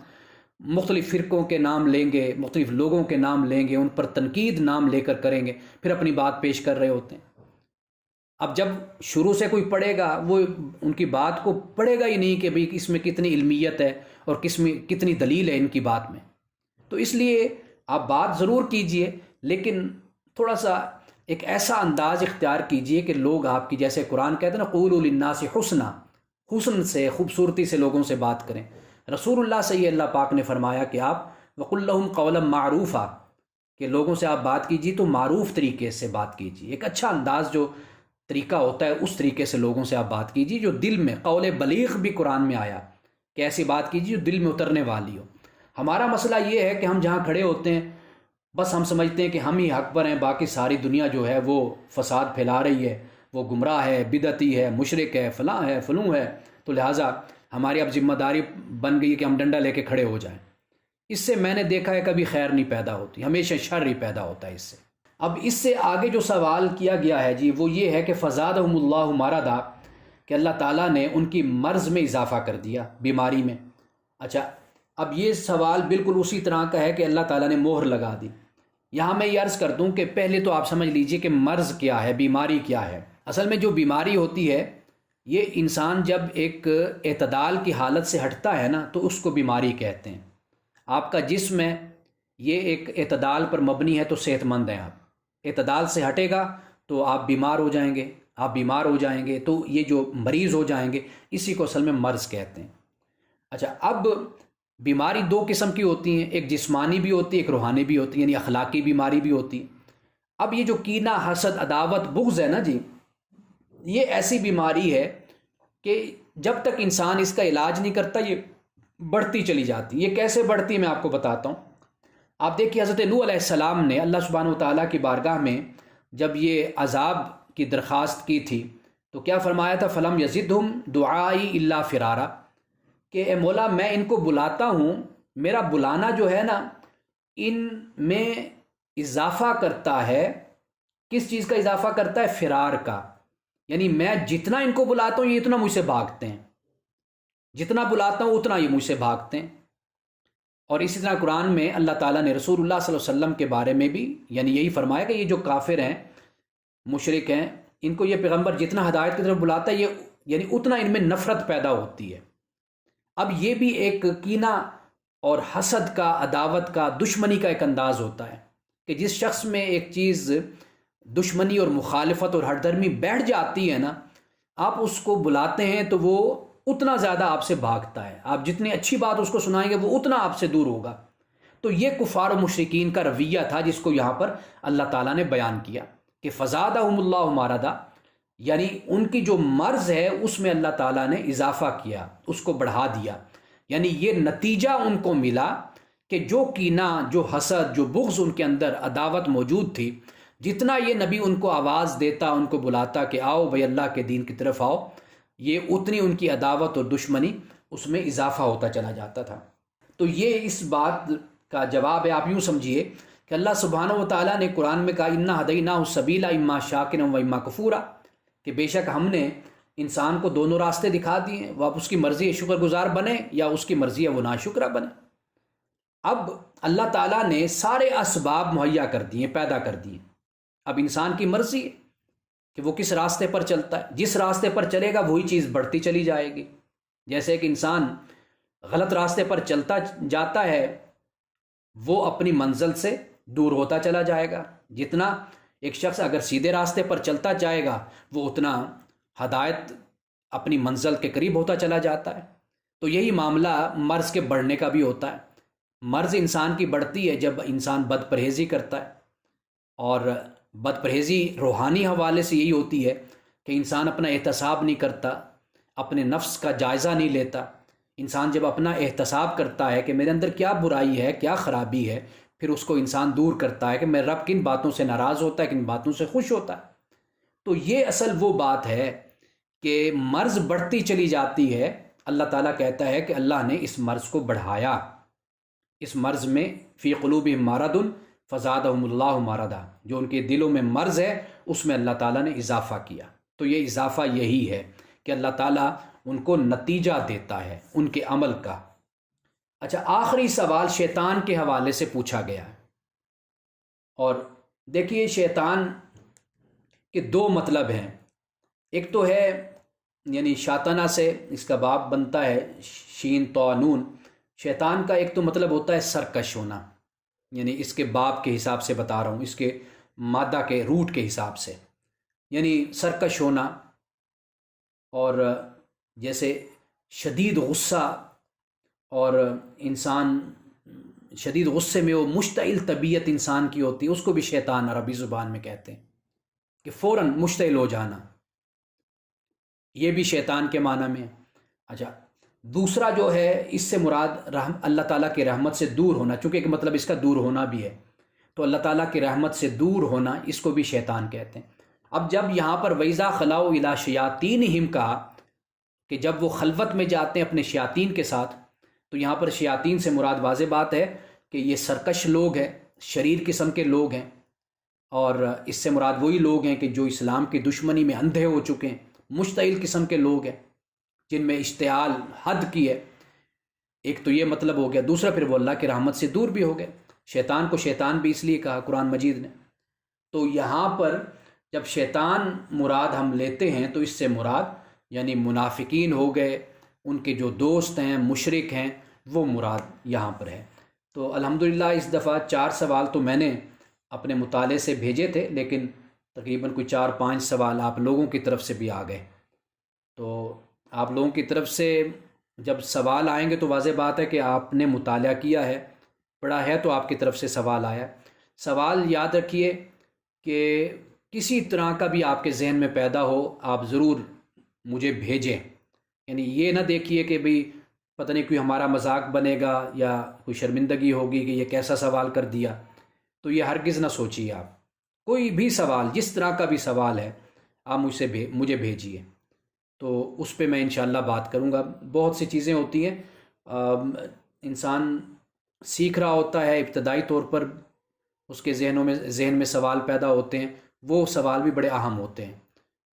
مختلف فرقوں کے نام لیں گے، مختلف لوگوں کے نام لیں گے، ان پر تنقید نام لے کر کریں گے، پھر اپنی بات پیش کر رہے ہوتے ہیں۔ اب جب شروع سے کوئی پڑھے گا، وہ ان کی بات کو پڑھے گا ہی نہیں کہ بھئی اس میں کتنی علمیت ہے اور کتنی دلیل ہے ان کی بات میں۔ تو اس لیے آپ بات ضرور کیجئے، لیکن تھوڑا سا ایک ایسا انداز اختیار کیجئے کہ لوگ آپ کی، جیسے قرآن کہتے ہیں نا، قولوا للناس حسنا، حسن سے، خوبصورتی سے لوگوں سے بات کریں۔ رسول اللہ سے یہ اللہ پاک نے فرمایا کہ آپ وَقُلْ لَهُمْ قَوْلًا مَعْرُوفًا، کہ لوگوں سے آپ بات کیجیے تو معروف طریقے سے بات کیجیے، ایک اچھا انداز جو طریقہ ہوتا ہے اس طریقے سے لوگوں سے آپ بات کیجیے جو دل میں، قول بلیغ بھی قرآن میں آیا کہ ایسی بات کیجیے جو دل میں اترنے والی ہو۔ ہمارا مسئلہ یہ ہے کہ ہم جہاں کھڑے ہوتے ہیں بس ہم سمجھتے ہیں کہ ہم ہی حق پر ہیں، باقی ساری دنیا جو ہے وہ فساد پھیلا رہی ہے، وہ گمراہ ہے، بدعتی ہے، مشرک ہے، فلاں ہے، فلوں ہے، تو لہٰذا ہماری اب ذمہ داری بن گئی کہ ہم ڈنڈا لے کے کھڑے ہو جائیں۔ اس سے میں نے دیکھا ہے کبھی خیر نہیں پیدا ہوتی، ہمیشہ شر ہی پیدا ہوتا ہے اس سے۔ اب اس سے آگے جو سوال کیا گیا ہے جی، وہ یہ ہے کہ فزادہم اللہ مرضا، کہ اللہ تعالیٰ نے ان کی مرض میں اضافہ کر دیا، بیماری میں۔ اچھا، اب یہ سوال بالکل اسی طرح کا ہے کہ اللہ تعالیٰ نے مہر لگا دی۔ یہاں میں یہ عرض کر دوں کہ پہلے تو آپ سمجھ لیجئے کہ مرض کیا ہے، بیماری کیا ہے۔ اصل میں جو بیماری ہوتی ہے، یہ انسان جب ایک اعتدال کی حالت سے ہٹتا ہے نا تو اس کو بیماری کہتے ہیں۔ آپ کا جسم ہے، یہ ایک اعتدال پر مبنی ہے تو صحت مند ہیں آپ۔ اعتدال سے ہٹے گا تو آپ بیمار ہو جائیں گے، آپ بیمار ہو جائیں گے تو یہ جو مریض ہو جائیں گے، اسی کو اصل میں مرض کہتے ہیں۔ اچھا، اب بیماری دو قسم کی ہوتی ہیں، ایک جسمانی بھی ہوتی ہے، ایک روحانی بھی ہوتی ہے، یعنی اخلاقی بیماری بھی ہوتی ہے۔ اب یہ جو کینہ، حسد، عداوت، بغض ہے نا جی، یہ ایسی بیماری ہے کہ جب تک انسان اس کا علاج نہیں کرتا یہ بڑھتی چلی جاتی۔ یہ کیسے بڑھتی ہے میں آپ کو بتاتا ہوں۔ آپ دیکھیے حضرت نوح علیہ السلام نے اللہ سبحانہ وتعالیٰ کی بارگاہ میں جب یہ عذاب کی درخواست کی تھی تو کیا فرمایا تھا؟ فلم یزدہم دعائی الا فرارا، کہ اے مولا میں ان کو بلاتا ہوں، میرا بلانا جو ہے نا ان میں اضافہ کرتا ہے۔ کس چیز کا اضافہ کرتا ہے؟ فرار کا، یعنی میں جتنا ان کو بلاتا ہوں یہ اتنا مجھ سے بھاگتے ہیں، جتنا بلاتا ہوں اتنا یہ مجھ سے بھاگتے ہیں۔ اور اسی طرح قرآن میں اللہ تعالیٰ نے رسول اللہ صلی اللہ علیہ وسلم کے بارے میں بھی یعنی یہی فرمایا کہ یہ جو کافر ہیں، مشرک ہیں، ان کو یہ پیغمبر جتنا ہدایت کی طرف بلاتا ہے یہ یعنی اتنا ان میں نفرت پیدا ہوتی ہے۔ اب یہ بھی ایک کینہ اور حسد کا، عداوت کا، دشمنی کا ایک انداز ہوتا ہے کہ جس شخص میں ایک چیز دشمنی اور مخالفت اور ہردرمی بیٹھ جاتی ہے نا، آپ اس کو بلاتے ہیں تو وہ اتنا زیادہ آپ سے بھاگتا ہے۔ آپ جتنی اچھی بات اس کو سنائیں گے وہ اتنا آپ سے دور ہوگا۔ تو یہ کفار و مشرکین کا رویہ تھا جس کو یہاں پر اللہ تعالیٰ نے بیان کیا کہ فزادہم اللہ مرضا، یعنی ان کی جو مرض ہے اس میں اللہ تعالیٰ نے اضافہ کیا، اس کو بڑھا دیا۔ یعنی یہ نتیجہ ان کو ملا کہ جو کینہ، جو حسد، جو بغض ان کے اندر، عداوت موجود تھی، جتنا یہ نبی ان کو آواز دیتا، ان کو بلاتا کہ آؤ بھائی اللہ کے دین کی طرف آؤ، یہ اتنی ان کی عداوت اور دشمنی اس میں اضافہ ہوتا چلا جاتا تھا۔ تو یہ اس بات کا جواب ہے۔ آپ یوں سمجھیے کہ اللہ سبحانہ و تعالیٰ نے قرآن میں کہا انا ہدیناہ السبیل اما شاکرا و اما کفورا، کہ بے شک ہم نے انسان کو دونوں راستے دکھا دیے ہیں، وہ اب اس کی مرضی ہے شکر گزار بنے یا اس کی مرضی ہے وہ ناشکرہ بنے۔ اب اللہ تعالیٰ نے سارے اسباب مہیا کر دیے، پیدا کر دیے، اب انسان کی مرضی ہے کہ وہ کس راستے پر چلتا ہے۔ جس راستے پر چلے گا وہی چیز بڑھتی چلی جائے گی۔ جیسے کہ انسان غلط راستے پر چلتا جاتا ہے وہ اپنی منزل سے دور ہوتا چلا جائے گا۔ جتنا ایک شخص اگر سیدھے راستے پر چلتا جائے گا وہ اتنا ہدایت اپنی منزل کے قریب ہوتا چلا جاتا ہے۔ تو یہی معاملہ مرض کے بڑھنے کا بھی ہوتا ہے۔ مرض انسان کی بڑھتی ہے جب انسان بد پرہیزی کرتا ہے، اور بد پرہیزی روحانی حوالے سے یہی ہوتی ہے کہ انسان اپنا احتساب نہیں کرتا، اپنے نفس کا جائزہ نہیں لیتا۔ انسان جب اپنا احتساب کرتا ہے کہ میرے اندر کیا برائی ہے، کیا خرابی ہے، پھر اس کو انسان دور کرتا ہے کہ میرا رب کن باتوں سے ناراض ہوتا ہے، کن باتوں سے خوش ہوتا ہے۔ تو یہ اصل وہ بات ہے کہ مرض بڑھتی چلی جاتی ہے۔ اللہ تعالیٰ کہتا ہے کہ اللہ نے اس مرض کو بڑھایا، اس مرض میں فی قلوبہم مرض فزادہم اللہ مرضا، جو ان کے دلوں میں مرض ہے اس میں اللہ تعالیٰ نے اضافہ کیا۔ تو یہ اضافہ یہی ہے کہ اللہ تعالیٰ ان کو نتیجہ دیتا ہے ان کے عمل کا۔ اچھا، آخری سوال شیطان کے حوالے سے پوچھا گیا ہے، اور دیکھیے شیطان کے دو مطلب ہیں۔ ایک تو ہے یعنی شاطنہ سے اس کا باب بنتا ہے شین تو نون۔ شیطان کا ایک تو مطلب ہوتا ہے سرکش ہونا، یعنی اس کے باب کے حساب سے بتا رہا ہوں، اس کے مادہ کے روٹ کے حساب سے، یعنی سرکش ہونا، اور جیسے شدید غصہ، اور انسان شدید غصے میں وہ مشتعل طبیعت انسان کی ہوتی ہے، اس کو بھی شیطان عربی زبان میں کہتے ہیں کہ فوراً مشتعل ہو جانا، یہ بھی شیطان کے معنی میں ہے۔ اچھا، دوسرا جو ہے اس سے مراد اللہ تعالیٰ کی رحمت سے دور ہونا، چونکہ ایک مطلب اس کا دور ہونا بھی ہے، تو اللہ تعالیٰ کی رحمت سے دور ہونا اس کو بھی شیطان کہتے ہیں۔ اب جب یہاں پر وَإِذَا خَلَوْا إِلَىٰ شَيَاطِينِهِمْ کہا کہ جب وہ خلوت میں جاتے ہیں اپنے شیاطین کے ساتھ، تو یہاں پر شیاطین سے مراد واضح بات ہے کہ یہ سرکش لوگ ہیں، شریر قسم کے لوگ ہیں، اور اس سے مراد وہی لوگ ہیں کہ جو اسلام کی دشمنی میں اندھے ہو چکے ہیں، مشتعل قسم کے لوگ ہیں جن میں اشتعال حد کی ہے۔ ایک تو یہ مطلب ہو گیا، دوسرا پھر وہ اللہ کی رحمت سے دور بھی ہو گئے۔ شیطان کو شیطان بھی اس لیے کہا قرآن مجید نے۔ تو یہاں پر جب شیطان مراد ہم لیتے ہیں تو اس سے مراد یعنی منافقین ہو گئے، ان کے جو دوست ہیں، مشرک ہیں، وہ مراد یہاں پر ہے۔ تو الحمدللہ اس دفعہ 4 سوال تو میں نے اپنے مطالعے سے بھیجے تھے، لیکن تقریباً کوئی 4-5 سوال آپ لوگوں کی طرف سے بھی آ گئے۔ تو آپ لوگوں کی طرف سے جب سوال آئیں گے تو واضح بات ہے کہ آپ نے مطالعہ کیا ہے، پڑھا ہے، تو آپ کی طرف سے سوال آیا ہے۔ سوال یاد رکھیے کہ کسی طرح کا بھی آپ کے ذہن میں پیدا ہو، آپ ضرور مجھے بھیجیں۔ یعنی یہ نہ دیکھیے کہ بھئی پتہ نہیں کوئی ہمارا مذاق بنے گا یا کوئی شرمندگی ہوگی کہ یہ کیسا سوال کر دیا، تو یہ ہرگز نہ سوچیے۔ آپ کوئی بھی سوال، جس طرح کا بھی سوال ہے، آپ مجھے بھیجیے، تو اس پہ میں انشاءاللہ بات کروں گا۔ بہت سی چیزیں ہوتی ہیں، انسان سیکھ رہا ہوتا ہے، ابتدائی طور پر اس کے ذہن میں سوال پیدا ہوتے ہیں، وہ سوال بھی بڑے اہم ہوتے ہیں۔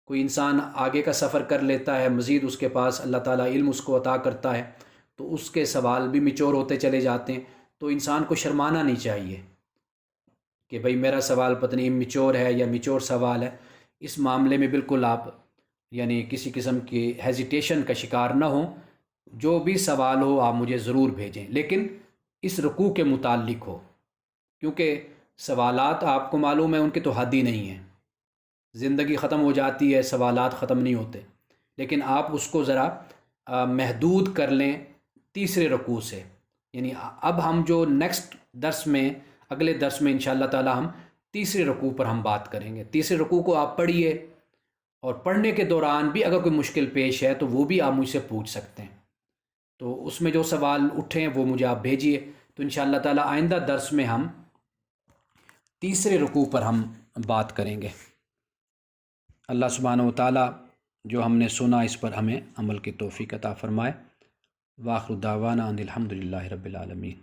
کوئی انسان آگے کا سفر کر لیتا ہے، مزید اس کے پاس اللہ تعالیٰ علم اس کو عطا کرتا ہے، تو اس کے سوال بھی میچور ہوتے چلے جاتے ہیں۔ تو انسان کو شرمانا نہیں چاہیے کہ بھئی میرا سوال پتہ نہیں میچور ہے یا میچور سوال ہے۔ اس معاملے میں بالکل آپ یعنی کسی قسم کی ہیزیٹیشن کا شکار نہ ہوں، جو بھی سوال ہو آپ مجھے ضرور بھیجیں، لیکن اس رکوع کے متعلق ہو، کیونکہ سوالات آپ کو معلوم ہے ان کے تو حد ہی نہیں ہیں۔ زندگی ختم ہو جاتی ہے، سوالات ختم نہیں ہوتے، لیکن آپ اس کو ذرا محدود کر لیں تیسرے رکوع سے۔ یعنی اب ہم جو نیکسٹ درس میں، اگلے درس میں انشاءاللہ تعالی ہم تیسرے رکوع پر ہم بات کریں گے۔ تیسرے رکوع کو آپ پڑھیے، اور پڑھنے کے دوران بھی اگر کوئی مشکل پیش ہے تو وہ بھی آپ مجھ سے پوچھ سکتے ہیں۔ تو اس میں جو سوال اٹھیں وہ مجھے آپ بھیجیے، تو انشاءاللہ تعالی آئندہ درس میں ہم تیسرے رکوع پر ہم بات کریں گے۔ اللہ سبحانہ و تعالی جو ہم نے سنا اس پر ہمیں عمل کی توفیق عطا فرمائے۔ وآخر دعوانا ان الحمدللہ رب العالمین۔